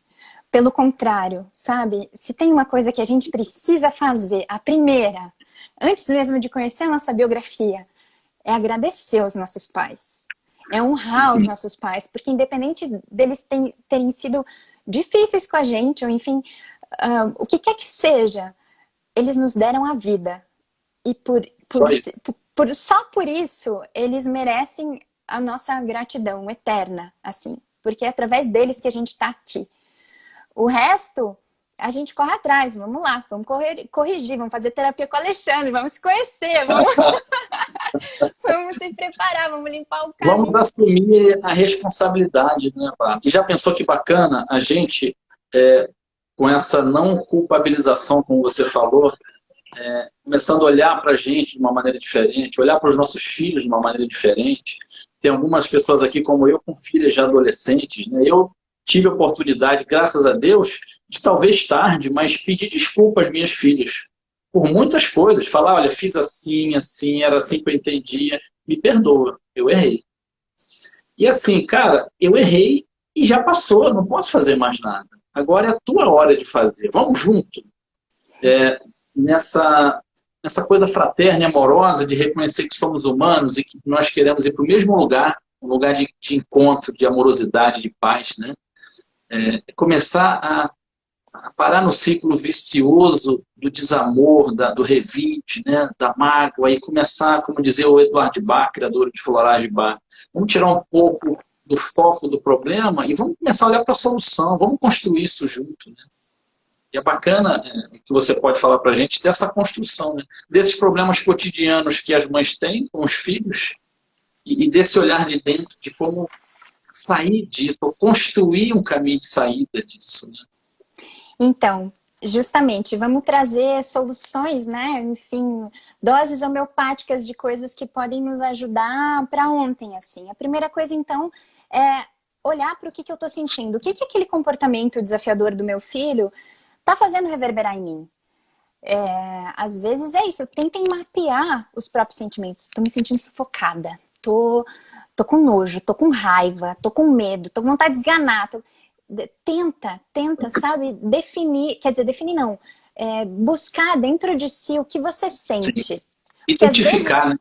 Pelo contrário, sabe? Se tem uma coisa que a gente precisa fazer, a primeira, antes mesmo de conhecer a nossa biografia, é agradecer aos nossos pais. É honrar os nossos pais, porque independente deles terem sido difíceis com a gente, ou enfim, o que quer que seja, eles nos deram a vida. E só por isso, eles merecem a nossa gratidão eterna, assim. Porque é através deles que a gente está aqui. O resto, a gente corre atrás. Vamos lá, vamos corrigir, vamos fazer terapia com o Alexandre, vamos se conhecer, vamos se preparar, vamos limpar o caminho. Vamos assumir a responsabilidade, né, Vá? E já pensou que bacana a gente, com essa não culpabilização, como você falou, começando a olhar para a gente de uma maneira diferente, olhar para os nossos filhos de uma maneira diferente. Tem algumas pessoas aqui, como eu, com filhas já adolescentes, né? Eu tive a oportunidade, graças a Deus, de talvez tarde, mas pedir desculpa às minhas filhas por muitas coisas. Falar: olha, fiz assim, assim, era assim que eu entendia, me perdoa, eu errei. E assim, cara, eu errei e já passou, não posso fazer mais nada. Agora é a tua hora de fazer, vamos junto. Nessa coisa fraterna e amorosa de reconhecer que somos humanos e que nós queremos ir para o mesmo lugar, um lugar de encontro, de amorosidade, de paz, né? Começar a parar no ciclo vicioso do desamor, do revide, né? Da mágoa, e começar, como dizia o Eduardo de Bach, criador de Florage de Bach, vamos tirar um pouco do foco do problema e vamos começar a olhar para a solução, vamos construir isso junto, né? E é bacana que você pode falar para a gente dessa construção, né? Desses problemas cotidianos que as mães têm com os filhos e desse olhar de dentro, de como sair disso, ou construir um caminho de saída disso, né? Então, justamente, vamos trazer soluções, né? Enfim, doses homeopáticas de coisas que podem nos ajudar para ontem, assim. A primeira coisa, então, é olhar para o que eu estou sentindo. O que aquele comportamento desafiador do meu filho tá fazendo reverberar em mim? Às vezes é isso, tentem mapear os próprios sentimentos. Tô me sentindo sufocada, tô com nojo, tô com raiva, tô com medo, tô com vontade de esganar. Tenta, sabe, definir, quer dizer, definir não, buscar dentro de si o que você sente. Porque às vezes né?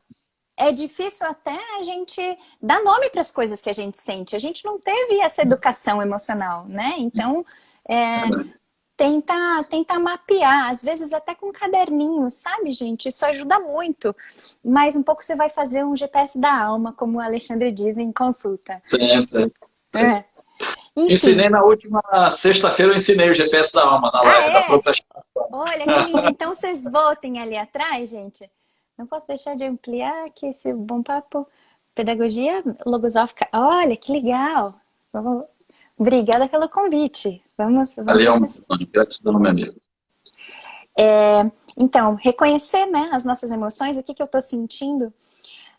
é difícil até a gente dar nome para as coisas que a gente sente. A gente não teve essa educação emocional, né? Então, tenta mapear, às vezes até com um caderninho, sabe, gente? Isso ajuda muito. Mas um pouco você vai fazer um GPS da alma, como o Alexandre diz em consulta. Sempre. É. Enfim. Ensinei na última sexta-feira, eu ensinei o GPS da alma na Ah, live da é? procrastinação. Olha que lindo. Então vocês voltem ali atrás, gente. Não posso deixar de ampliar aqui esse bom papo. Pedagogia logosófica. Olha, que legal. Obrigada pelo convite. Vamos Valeu, assistir. Antônio. Gratidão, meu amigo. Então, reconhecer, né, as nossas emoções, o que eu estou sentindo.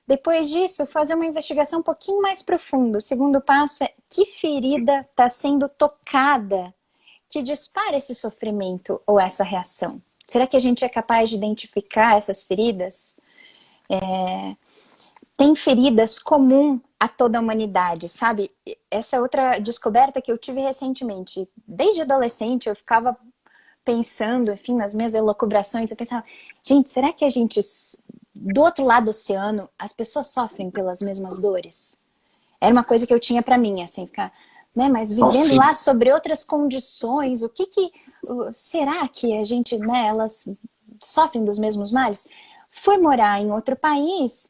Depois disso, fazer uma investigação um pouquinho mais profunda. O segundo passo é que ferida está sendo tocada que dispara esse sofrimento ou essa reação. Será que a gente é capaz de identificar essas feridas? Tem feridas comuns a toda a humanidade, sabe? Essa é outra descoberta que eu tive recentemente. Desde adolescente eu ficava pensando, enfim, nas minhas elucubrações, eu pensava, gente, será que a gente, do outro lado do oceano, as pessoas sofrem pelas mesmas dores? Era uma coisa que eu tinha pra mim, assim, ficar, né, mas vivendo lá sobre outras condições, será que a gente, né, elas sofrem dos mesmos males? Fui morar em outro país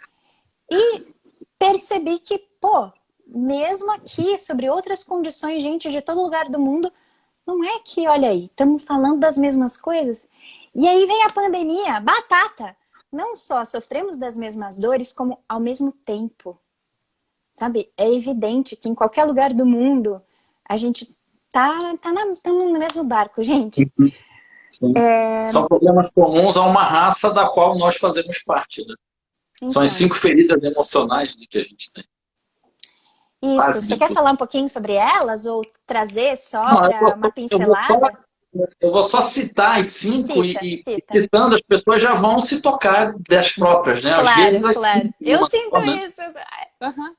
e percebi que, pô, mesmo aqui, sobre outras condições, gente de todo lugar do mundo, não é que, olha aí, estamos falando das mesmas coisas. E aí vem a pandemia, batata. Não só sofremos das mesmas dores, como ao mesmo tempo. Sabe? É evidente que em qualquer lugar do mundo, a gente estamos no mesmo barco, gente. Sim. São problemas comuns a uma raça da qual nós fazemos parte, né? Então, são as 5 feridas emocionais, né, que a gente tem. Isso. Você quer falar um pouquinho sobre elas? Ou trazer só para uma pincelada? Eu vou só citar as 5 cita. citando, as pessoas já vão se tocar das próprias, né? Claro, às vezes claro. Eu sinto né? isso.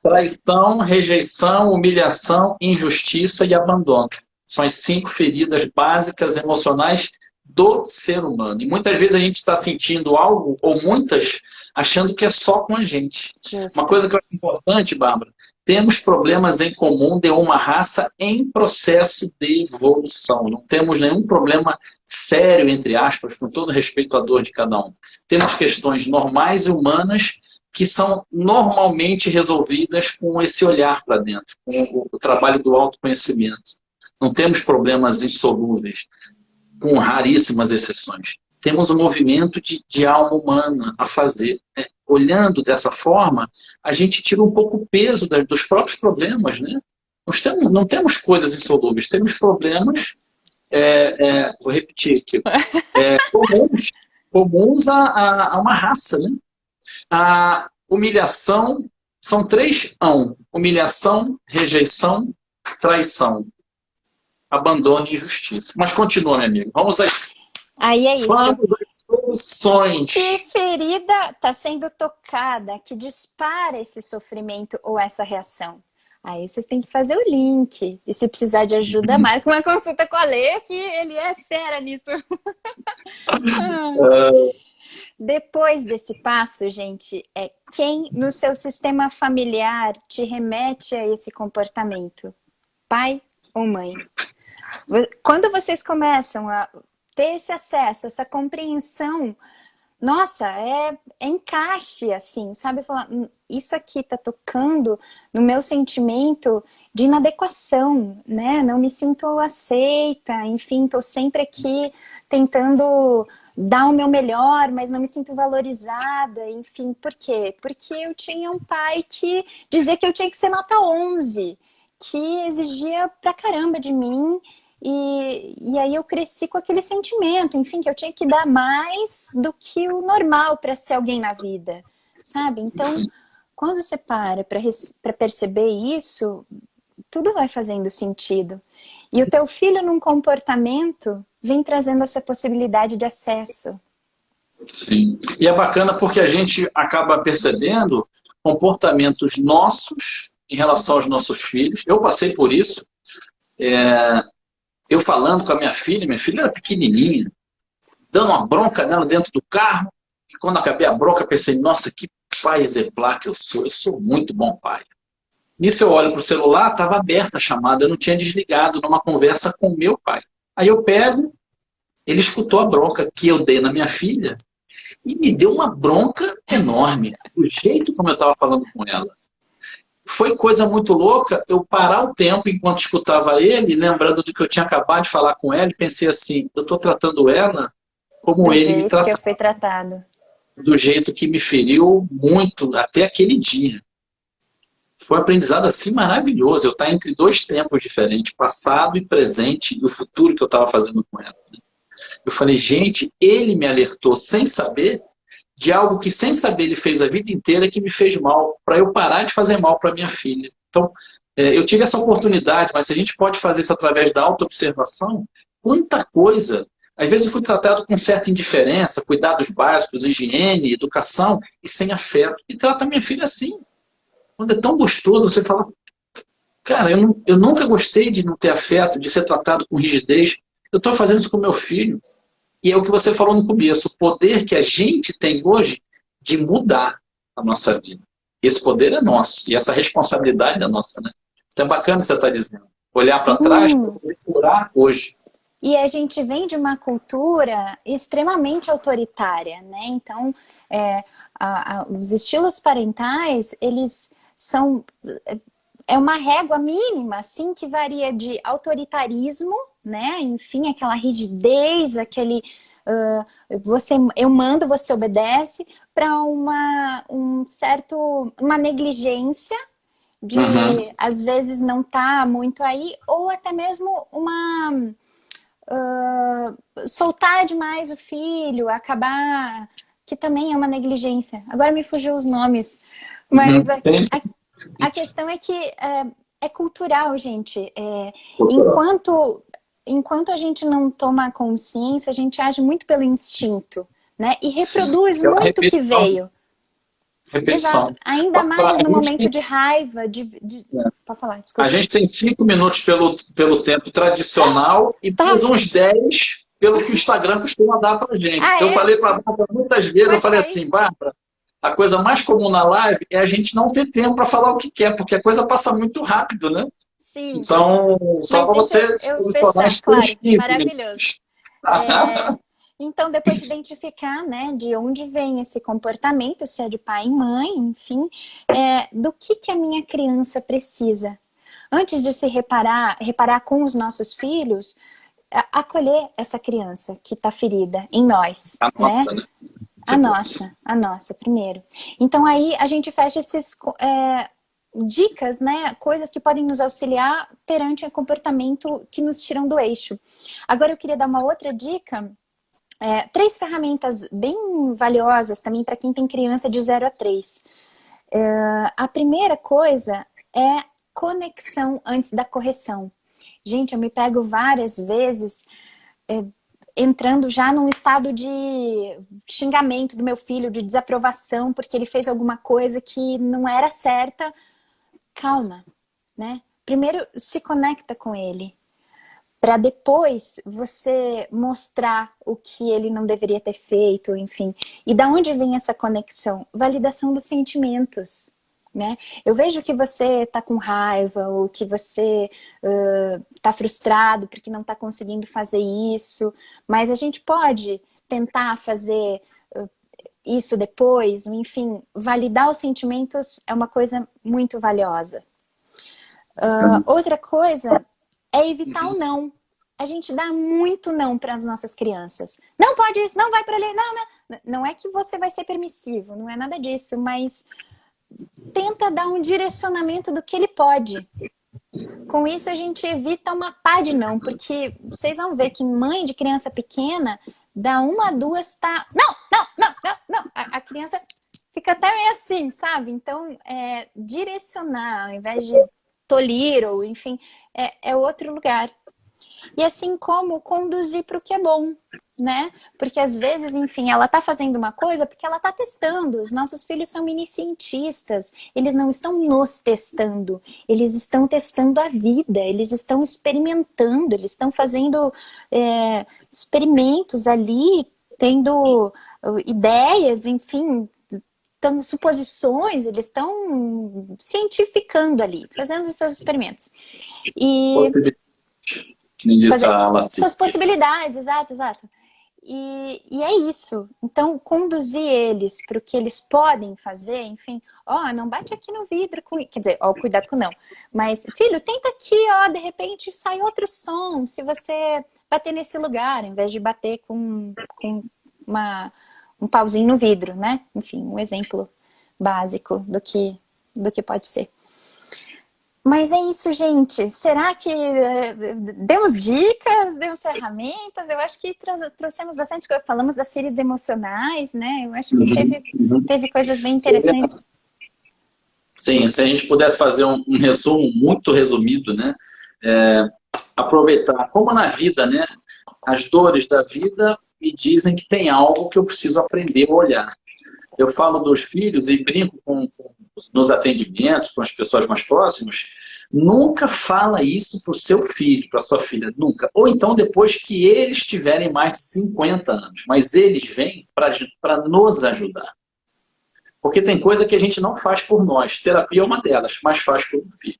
Traição, rejeição, humilhação, injustiça e abandono. São as 5 feridas básicas emocionais do ser humano. E muitas vezes a gente está sentindo algo, ou muitas, achando que é só com a gente. Justo. Uma coisa que eu acho importante, Bárbara, temos problemas em comum de uma raça em processo de evolução. Não temos nenhum problema sério, entre aspas, com todo respeito à dor de cada um. Temos questões normais e humanas que são normalmente resolvidas com esse olhar para dentro, com o trabalho do autoconhecimento. Não temos problemas insolúveis, com raríssimas exceções. Temos um movimento de alma humana a fazer. Né? Olhando dessa forma, a gente tira um pouco o peso dos próprios problemas. Né? Não temos coisas insolúveis, temos problemas, vou repetir aqui, comuns a uma raça. Né? A humilhação, são 3 ão. Humilhação, rejeição, traição. Abandono e injustiça. Mas continua, meu amigo. Vamos aí. Aí é isso. Vamos às soluções. Que ferida está sendo tocada que dispara esse sofrimento ou essa reação? Aí vocês têm que fazer o link. E se precisar de ajuda, marca uma consulta com a Lê, que ele é fera nisso. Depois desse passo, gente, é quem no seu sistema familiar te remete a esse comportamento? Pai ou mãe? Quando vocês começam a ter esse acesso, essa compreensão, nossa, é encaixe, assim, sabe? Falar, isso aqui tá tocando no meu sentimento de inadequação, né? Não me sinto aceita, enfim, tô sempre aqui tentando dar o meu melhor, mas não me sinto valorizada, enfim, por quê? Porque eu tinha um pai que dizia que eu tinha que ser nota 11, que exigia pra caramba de mim, e aí eu cresci com aquele sentimento, enfim, que eu tinha que dar mais do que o normal para ser alguém na vida, sabe? Então, quando você para perceber isso, tudo vai fazendo sentido. E o teu filho num comportamento vem trazendo essa possibilidade de acesso. Sim. E é bacana porque a gente acaba percebendo comportamentos nossos em relação aos nossos filhos. Eu passei por isso. Eu falando com a minha filha era pequenininha, dando uma bronca nela dentro do carro. E quando acabei a bronca, pensei, nossa, que pai exemplar que eu sou muito bom pai. Nisso eu olho para o celular, estava aberta a chamada, eu não tinha desligado numa conversa com meu pai. Aí eu pego, Ele escutou a bronca que eu dei na minha filha e me deu uma bronca enorme, do jeito como eu estava falando com ela. Foi coisa muito louca eu parar o tempo enquanto escutava ele, lembrando do que eu tinha acabado de falar com ela, e pensei assim, eu estou tratando ela como Do ele me jeito que eu tratou, fui tratado. do jeito que me feriu muito até aquele dia. Foi um aprendizado assim maravilhoso, eu estar entre dois tempos diferentes, passado e presente, e o futuro que eu estava fazendo com ela. Eu falei, gente, ele me alertou sem saber de algo que sem saber ele fez a vida inteira que me fez mal, para eu parar de fazer mal para minha filha. Então, eu tive essa oportunidade, mas se a gente pode fazer isso através da autoobservação, quanta coisa. Às vezes eu fui tratado com certa indiferença, cuidados básicos, higiene, educação, e sem afeto. E trata a minha filha assim. Quando é tão gostoso, você fala, cara, eu nunca gostei de não ter afeto, de ser tratado com rigidez. Eu estou fazendo isso com meu filho. E é o que você falou no começo, o poder que a gente tem hoje de mudar a nossa vida. Esse poder é nosso, e essa responsabilidade é nossa, né? Então é bacana o que você está dizendo. Olhar para trás para Sim. poder curar hoje. E a gente vem de uma cultura extremamente autoritária, né? Então, os estilos parentais, eles são... É uma régua mínima, assim, que varia de autoritarismo, né? Enfim, aquela rigidez, aquele... eu mando, você obedece, para uma negligência de, Uhum. às vezes, não tá muito aí, ou até mesmo uma... soltar demais o filho, acabar... Que também é uma negligência. Agora me fugiu os nomes. Mas Uhum. Sim, a questão é que é cultural, gente. cultural. Enquanto a gente não toma consciência, a gente age muito pelo instinto, né? E Sim. reproduz Aquela muito o que repetição. veio. Exato. Repetição. Ainda mais A no gente momento tem de raiva, Pode falar, A desculpa. gente tem 5 minutos pelo tempo tradicional e Tá. mais uns 10 pelo que o Instagram costuma dar para gente. Ah, Eu é? falei para a Bárbara muitas vezes, eu Conta falei aí. assim, Bárbara, a coisa mais comum na live é a gente não ter tempo para falar o que quer, porque a coisa passa muito rápido, né? Sim. Então, só Mas para deixa você se eu posicionar fechar, nos seus claro, 15 maravilhoso. minutos. Então, depois de identificar, né, de onde vem esse comportamento, se é de pai e mãe, enfim, do que a minha criança precisa. Antes de se reparar com os nossos filhos, acolher essa criança que está ferida em nós, A né? nota, né? Se fosse. A nossa, primeiro. Então aí a gente fecha esses dicas, né? Coisas que podem nos auxiliar perante um comportamento que nos tiram do eixo. Agora eu queria dar uma outra dica. 3 ferramentas bem valiosas também para quem tem criança de 0 a 3. A primeira coisa é conexão antes da correção. Gente, eu me pego várias vezes entrando já num estado de xingamento do meu filho, de desaprovação, porque ele fez alguma coisa que não era certa. Calma, né? Primeiro se conecta com ele, para depois você mostrar o que ele não deveria ter feito, enfim. E da onde vem essa conexão? Validação dos sentimentos, né? Eu vejo que você está com raiva, ou que você está frustrado porque não está conseguindo fazer isso, mas a gente pode tentar fazer isso depois, enfim, validar os sentimentos é uma coisa muito valiosa. Outra coisa é evitar o não. A gente dá muito não para as nossas crianças. Não pode isso, não vai para ali, não, não. Não é que você vai ser permissivo, não é nada disso, mas tenta dar um direcionamento do que ele pode. Com isso a gente evita uma pá de não, porque vocês vão ver que mãe de criança pequena, da 1 a 2 tá... Não, não, não, não, não. A criança fica até meio assim, sabe? Então, direcionar, ao invés de tolir, ou enfim, é outro lugar. E assim como conduzir para o que é bom, né? Porque às vezes, enfim, ela tá fazendo uma coisa porque ela tá testando. Os nossos filhos são mini cientistas. Eles não estão nos testando. Eles estão testando a vida. Eles estão experimentando. Eles estão fazendo experimentos ali, tendo ideias, enfim, suposições. Eles estão cientificando ali, fazendo os seus experimentos. E Que nem disse fazer a Laci. suas possibilidades, exato, exato. E é isso. Então, conduzir eles para o que eles podem fazer, enfim, ó, não bate aqui no vidro, quer dizer, ó, cuidado com não. Mas, filho, tenta aqui, ó, de repente sai outro som se você bater nesse lugar, ao invés de bater com um pauzinho no vidro, né? Enfim, um exemplo básico do que pode ser. Mas é isso, gente. Será que demos dicas, demos ferramentas? Eu acho que trouxemos bastante coisa. Falamos das feridas emocionais, né? Eu acho que teve coisas bem interessantes. Sim, se a gente pudesse fazer um resumo muito resumido, né? Aproveitar, como na vida, né? As dores da vida me dizem que tem algo que eu preciso aprender a olhar. Eu falo dos filhos e brinco nos atendimentos, com as pessoas mais próximas, nunca fala isso para o seu filho, para a sua filha, nunca. Ou então depois que eles tiverem mais de 50 anos, mas eles vêm para nos ajudar. Porque tem coisa que a gente não faz por nós, terapia é uma delas, mas faz por um filho.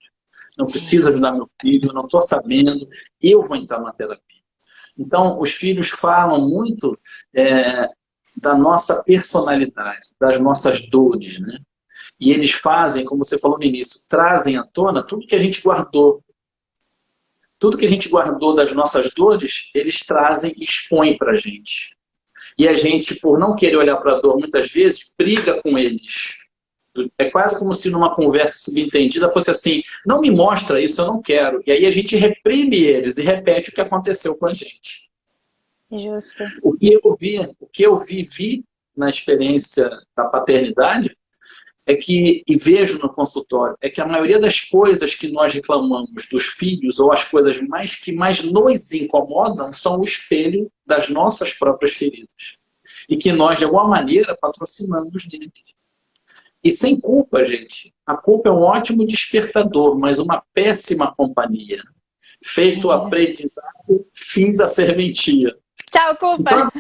Não preciso ajudar meu filho, não estou sabendo, eu vou entrar na terapia. Então, os filhos falam muito da nossa personalidade, das nossas dores, né? E eles fazem, como você falou no início, trazem à tona tudo que a gente guardou. Tudo que a gente guardou das nossas dores, eles trazem e expõem para a gente. E a gente, por não querer olhar para a dor, muitas vezes, briga com eles. É quase como se numa conversa subentendida fosse assim, não me mostra isso, eu não quero. E aí a gente reprime eles e repete o que aconteceu com a gente. Justo. O que eu vivi na experiência da paternidade e vejo no consultório, é que a maioria das coisas que nós reclamamos dos filhos, ou as coisas que mais nos incomodam, são o espelho das nossas próprias feridas. E que nós, de alguma maneira, patrocinamos neles. E sem culpa, gente. A culpa é um ótimo despertador, mas uma péssima companhia. Feito o aprendizado, fim da serventia. Tchau, culpa!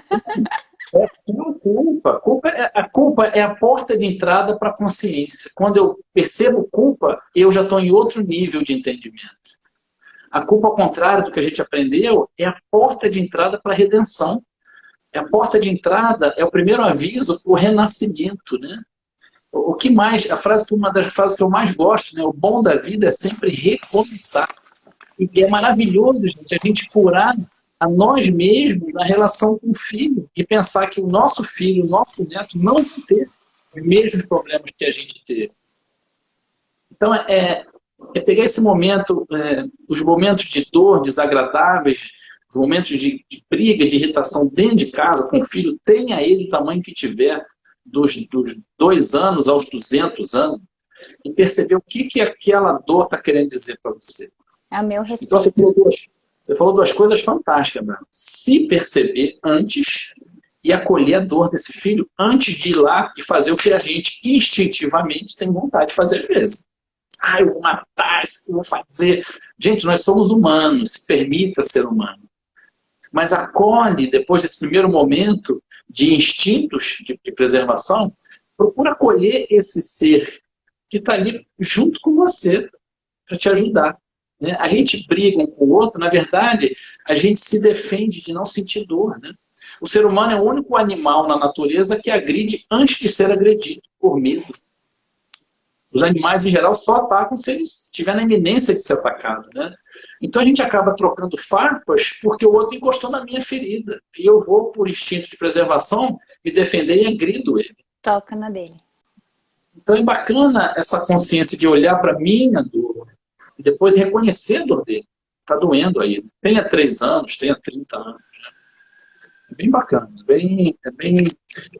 Então, a culpa é a porta de entrada para a consciência. Quando eu percebo culpa, eu já estou em outro nível de entendimento. A culpa, ao contrário do que a gente aprendeu, é a porta de entrada para a redenção. É a porta de entrada, é o primeiro aviso para o renascimento, né? Uma das frases que eu mais gosto, né? O bom da vida é sempre recomeçar. E é maravilhoso, gente, a gente curar a nós mesmos na relação com o filho e pensar que o nosso filho, o nosso neto não vão ter os mesmos problemas que a gente teve. Então, é pegar esse momento, os momentos de dor desagradáveis, os momentos de briga, de irritação dentro de casa com o filho, tenha ele o tamanho que tiver, dos 2 anos aos 200 anos, e perceber o que aquela dor está querendo dizer para você. É o meu respeito. Então, você falou 2 coisas fantásticas, né? Se perceber antes e acolher a dor desse filho antes de ir lá e fazer o que a gente instintivamente tem vontade de fazer às vezes. Eu vou matar, isso que eu vou fazer. Gente, nós somos humanos, se permita ser humano. Mas acolhe, depois desse primeiro momento de instintos de preservação, procura acolher esse ser que está ali junto com você para te ajudar. Né? A gente briga um com o outro, na verdade, a gente se defende de não sentir dor. Né? O ser humano é o único animal na natureza que agride antes de ser agredido, por medo. Os animais, em geral, só atacam se eles estiverem na iminência de ser atacado. Né? Então a gente acaba trocando farpas porque o outro encostou na minha ferida. E eu vou, por instinto de preservação, me defender e agrido ele. Toca na dele. Então é bacana essa consciência de olhar para a minha dor e depois reconhecer a dor dele. Está doendo aí. Tenha 3 anos, tenha 30 anos. Né? É bem bacana.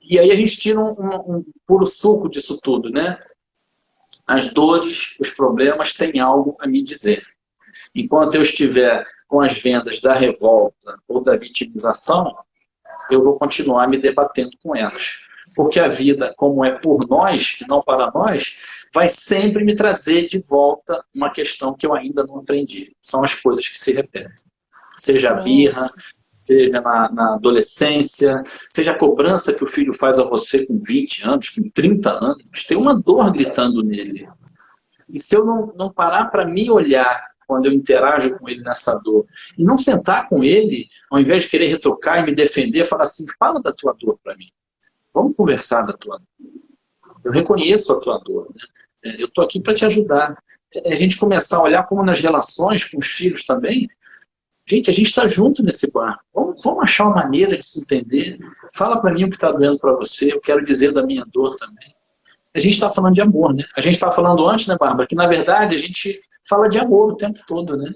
E aí a gente tira um puro suco disso tudo. Né? As dores, os problemas têm algo a me dizer. Enquanto eu estiver com as vendas da revolta ou da vitimização, eu vou continuar me debatendo com elas. Porque a vida, como é por nós e não para nós, vai sempre me trazer de volta uma questão que eu ainda não aprendi. São as coisas que se repetem. Seja a birra, seja na adolescência, seja a cobrança que o filho faz a você com 20 anos, com 30 anos. Tem uma dor gritando nele. E se eu não parar para me olhar quando eu interajo com ele nessa dor. E não sentar com ele, ao invés de querer retrucar e me defender, falar assim, fala da tua dor para mim. Vamos conversar da tua dor. Eu reconheço a tua dor, né? Eu estou aqui para te ajudar. A gente começar a olhar como nas relações com os filhos também. Gente, a gente está junto nesse barco. Vamos achar uma maneira de se entender. Fala para mim o que está doendo para você. Eu quero dizer da minha dor também. A gente está falando de amor, né? A gente estava falando antes, né, Bárbara? Que, na verdade, a gente fala de amor o tempo todo, né?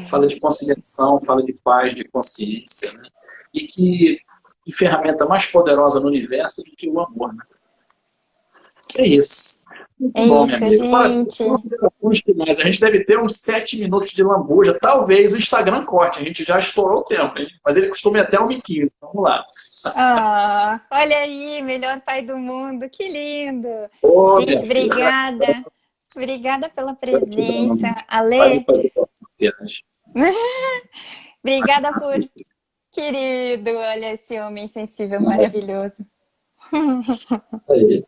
Fala de conciliação, fala de paz, de consciência, né? E que ferramenta mais poderosa no universo do que o amor, né? É isso. Muito É bom, isso, minha amiga. gente. A gente deve ter uns 7 minutos de lambuja. Talvez o Instagram corte. A gente já estourou o tempo, hein? Mas ele costuma ir até 1h15. Vamos lá. Ah, olha aí, melhor pai do mundo, que lindo. Ô, Gente, minha filha, obrigada. Obrigada pela gratidão. presença. Vai Ale, fazer viagem. obrigada por querido. Olha esse homem sensível maravilhoso. Aí.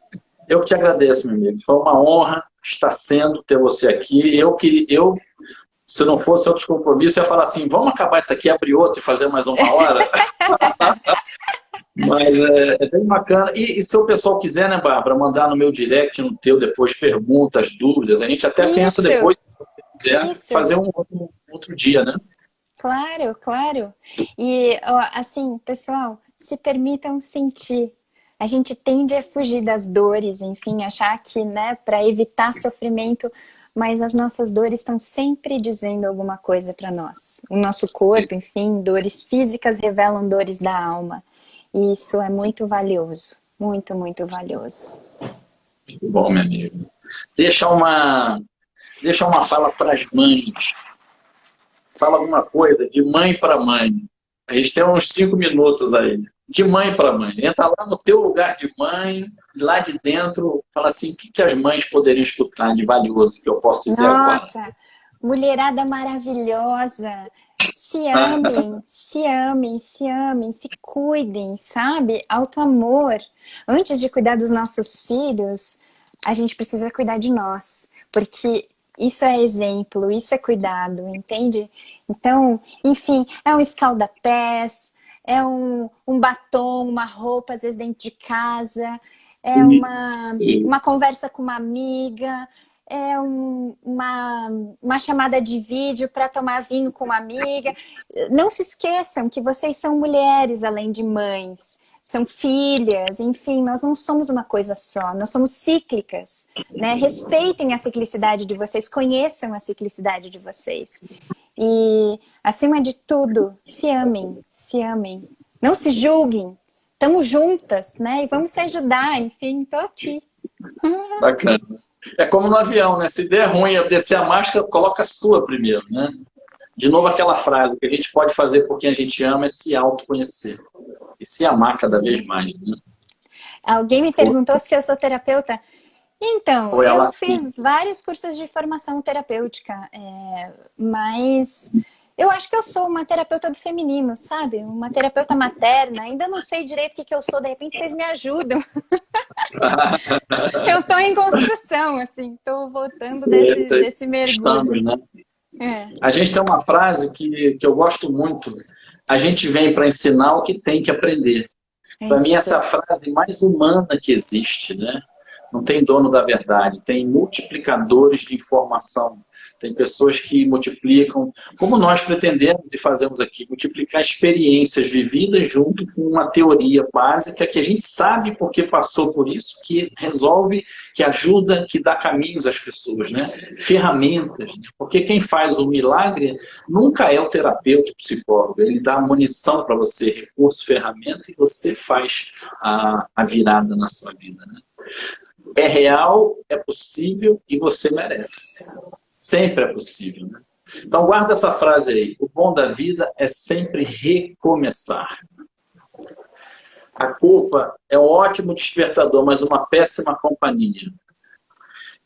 Eu que te agradeço, meu amigo. Foi uma honra, está sendo ter você aqui. Se não fosse outros compromissos, ia falar assim, vamos acabar isso aqui, abrir outro e fazer mais 1 hora. Mas é bem bacana. E se o pessoal quiser, né, Bárbara, mandar no meu direct, no teu, depois perguntas, dúvidas, a gente até pensa depois, se quiser, fazer um outro dia, né? Claro, claro. E, ó, assim, pessoal, se permitam sentir. A gente tende a fugir das dores, enfim, achar que, né, para evitar sofrimento, mas as nossas dores estão sempre dizendo alguma coisa para nós. O nosso corpo, enfim, dores físicas revelam dores da alma. E isso é muito valioso, muito, muito valioso. Muito bom, meu amigo. Deixa uma fala para as mães. Fala alguma coisa de mãe para mãe. A gente tem uns 5 minutos aí. De mãe para mãe. Entra lá no teu lugar de mãe, lá de dentro, fala assim, o que as mães poderiam escutar de valioso que eu posso dizer agora? Nossa, mulherada maravilhosa. Se amem, se amem, se amem, se cuidem, sabe? Autoamor. Antes de cuidar dos nossos filhos, a gente precisa cuidar de nós. Porque isso é exemplo, isso é cuidado, entende? Então, enfim, é um escalda-pés, é um batom, uma roupa, às vezes dentro de casa, é uma conversa com uma amiga, é uma chamada de vídeo para tomar vinho com uma amiga. Não se esqueçam que vocês são mulheres além de mães, são filhas, enfim, nós não somos uma coisa só, nós somos cíclicas, né? Respeitem a ciclicidade de vocês, conheçam a ciclicidade de vocês. E, acima de tudo, se amem, não se julguem, estamos juntas, né? E vamos se ajudar, enfim, estou aqui. Bacana. É como no avião, né? Se der ruim eu descer a máscara, coloca a sua primeiro, né? De novo aquela frase, o que a gente pode fazer por quem a gente ama é se autoconhecer. E se amar cada vez mais, né? Alguém me perguntou se eu sou terapeuta. Então, eu fiz sim. vários cursos de formação terapêutica, mas eu acho que eu sou uma terapeuta do feminino, sabe? Uma terapeuta materna. Ainda não sei direito o que eu sou, de repente vocês me ajudam. Eu estou em construção, assim, estou voltando desse mergulho. Estamos, né? A gente tem uma frase que eu gosto muito. A gente vem para ensinar o que tem que aprender. Para mim, essa é a frase mais humana que existe, né? Não tem dono da verdade, tem multiplicadores de informação. Tem pessoas que multiplicam, como nós pretendemos e fazemos aqui, multiplicar experiências vividas junto com uma teoria básica que a gente sabe porque passou por isso, que resolve, que ajuda, que dá caminhos às pessoas, né? Ferramentas. Porque quem faz o milagre nunca é o terapeuta, o psicólogo. Ele dá munição para você, recurso, ferramenta, e você faz a virada na sua vida, né? É real, é possível e você merece. Sempre é possível, né? Então guarda essa frase aí. O bom da vida é sempre recomeçar. A culpa é um ótimo despertador, mas uma péssima companhia.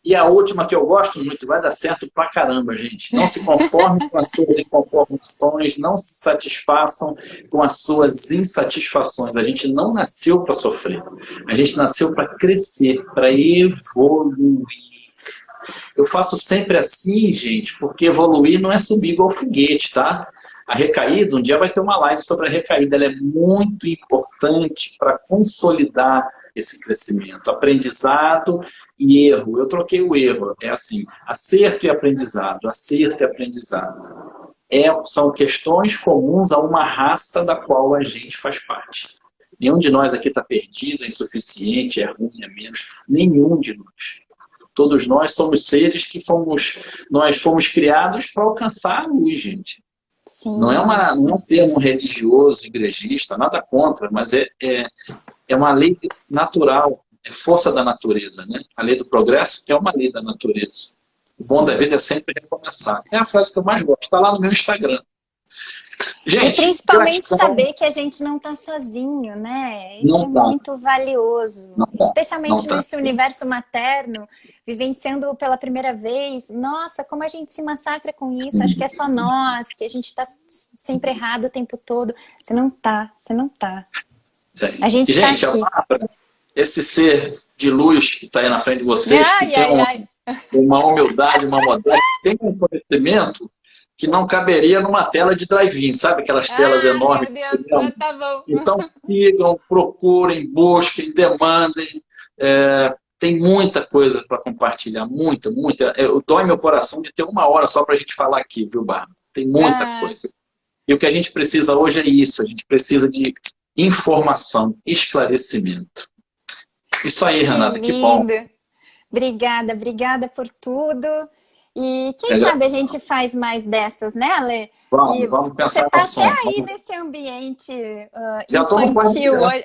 E a última que eu gosto muito, vai dar certo pra caramba, gente. Não se conforme com as suas inconformações, não se satisfaçam com as suas insatisfações. A gente não nasceu para sofrer. A gente nasceu para crescer, para evoluir. Eu faço sempre assim, gente, porque evoluir não é subir igual foguete, tá? A recaída, um dia vai ter uma live sobre a recaída, ela é muito importante para consolidar esse crescimento. Aprendizado e erro. Eu troquei o erro, é assim, acerto e aprendizado, acerto e aprendizado. São questões comuns a uma raça da qual a gente faz parte. Nenhum de nós aqui está perdido, é insuficiente, é ruim, é menos. Nenhum de nós. Todos nós somos seres que nós fomos criados para alcançar a luz, gente. Sim. Não é um termo religioso, igrejista, nada contra, mas é uma lei natural, é força da natureza, né? A lei do progresso é uma lei da natureza. O bom da vida é sempre recomeçar. É a frase que eu mais gosto, está lá no meu Instagram. Gente, e principalmente gratidão. saber que a gente não está sozinho, né? Isso Não é tá. muito valioso. Não tá. Especialmente Não nesse tá. universo materno, vivenciando pela primeira vez. Nossa, como a gente se massacra com isso. Acho que é só nós, que a gente está sempre errado o tempo todo. Você não tá, você não tá. A gente está aqui. A Bárbara, esse ser de luz que está aí na frente de vocês, que tem uma humildade, uma modéstia, tem um conhecimento que não caberia numa tela de drive-in, sabe? Aquelas telas enormes. Meu Deus, tá bom. Então sigam, procurem, busquem, demandem. Tem muita coisa para compartilhar, muita. Dói meu coração de ter 1 hora só para a gente falar aqui, viu, Bárbara? Tem muita coisa. E o que a gente precisa hoje é isso, a gente precisa de informação, esclarecimento. Isso aí, Renata, que bom. Obrigada por tudo. E quem sabe a gente faz mais dessas, né, Ale? Vamos pensar no som. Você tá até aí nesse ambiente infantil hoje.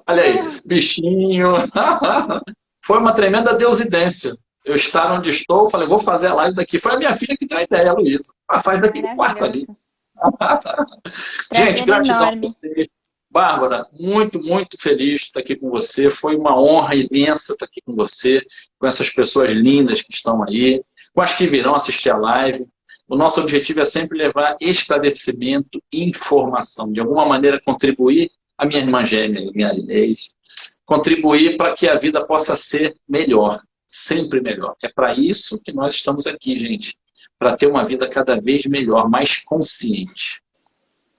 Olha aí, bichinho. Foi uma tremenda deusidência. Eu estar onde estou, falei, vou fazer a live daqui. Foi a minha filha que deu a ideia, a Luísa. Faz daqui no quarto ali. Gente, gratidão enorme. A vocês. Bárbara, muito feliz de estar aqui com você. Foi uma honra imensa estar aqui com você, com essas pessoas lindas que estão aí, com as que virão assistir a live. O nosso objetivo é sempre levar esclarecimento e informação. De alguma maneira, contribuir, a minha irmã gêmea, minha Inês, contribuir para que a vida possa ser melhor, sempre melhor. É para isso que nós estamos aqui, gente. Para ter uma vida cada vez melhor, mais consciente.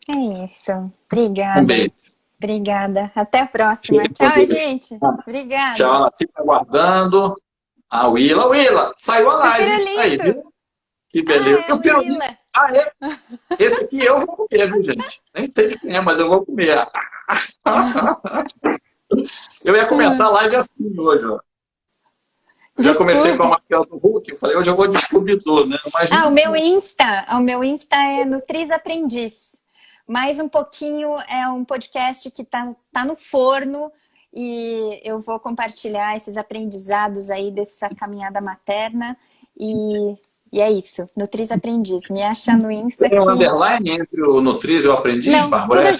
É isso. Obrigada. Um beijo. Obrigada. Até a próxima. Tchau, gente. Obrigada. Tchau. Fica aguardando. A Willa. Saiu a live. Aí, viu? Que beleza. Esse aqui eu vou comer, viu, gente? Nem sei de quem é, mas eu vou comer. Eu ia começar a live assim hoje, ó. Eu já comecei com a Marquela do Hulk, eu falei, hoje eu vou descobrir tudo, né? O meu Insta é Nutriz Aprendiz. Mais um pouquinho é um podcast que tá no forno e eu vou compartilhar esses aprendizados aí dessa caminhada materna e é isso, Nutriz Aprendiz. Me acha no Insta. Tem um underline entre o Nutriz e o Aprendiz, não, Bárbara?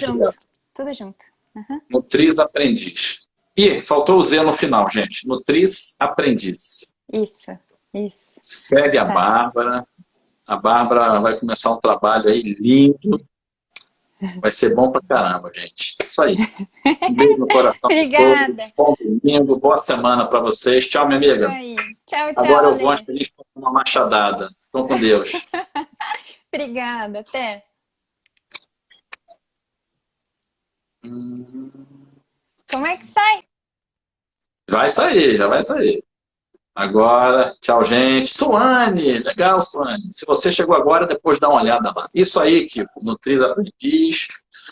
Tudo junto. Uhum. Nutriz Aprendiz. E faltou o Z no final, gente. Nutriz Aprendiz. Isso. Segue a Bárbara. A Bárbara vai começar um trabalho aí lindo. Vai ser bom pra caramba, gente. Isso aí. Um beijo no coração. Obrigada. Bom domingo, boa semana pra vocês. Tchau, minha amiga. Isso aí. Tchau. Agora eu vou antes de uma machadada. Estão com Deus. Obrigada. Até. Como é que sai? Já vai sair. Agora, tchau, gente. Suane, legal, Suane. Se você chegou agora, depois dá uma olhada lá. Isso aí, Kiko, Nutriz Aprendiz.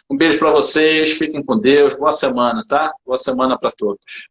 Um beijo para vocês, fiquem com Deus. Boa semana, tá? Boa semana para todos.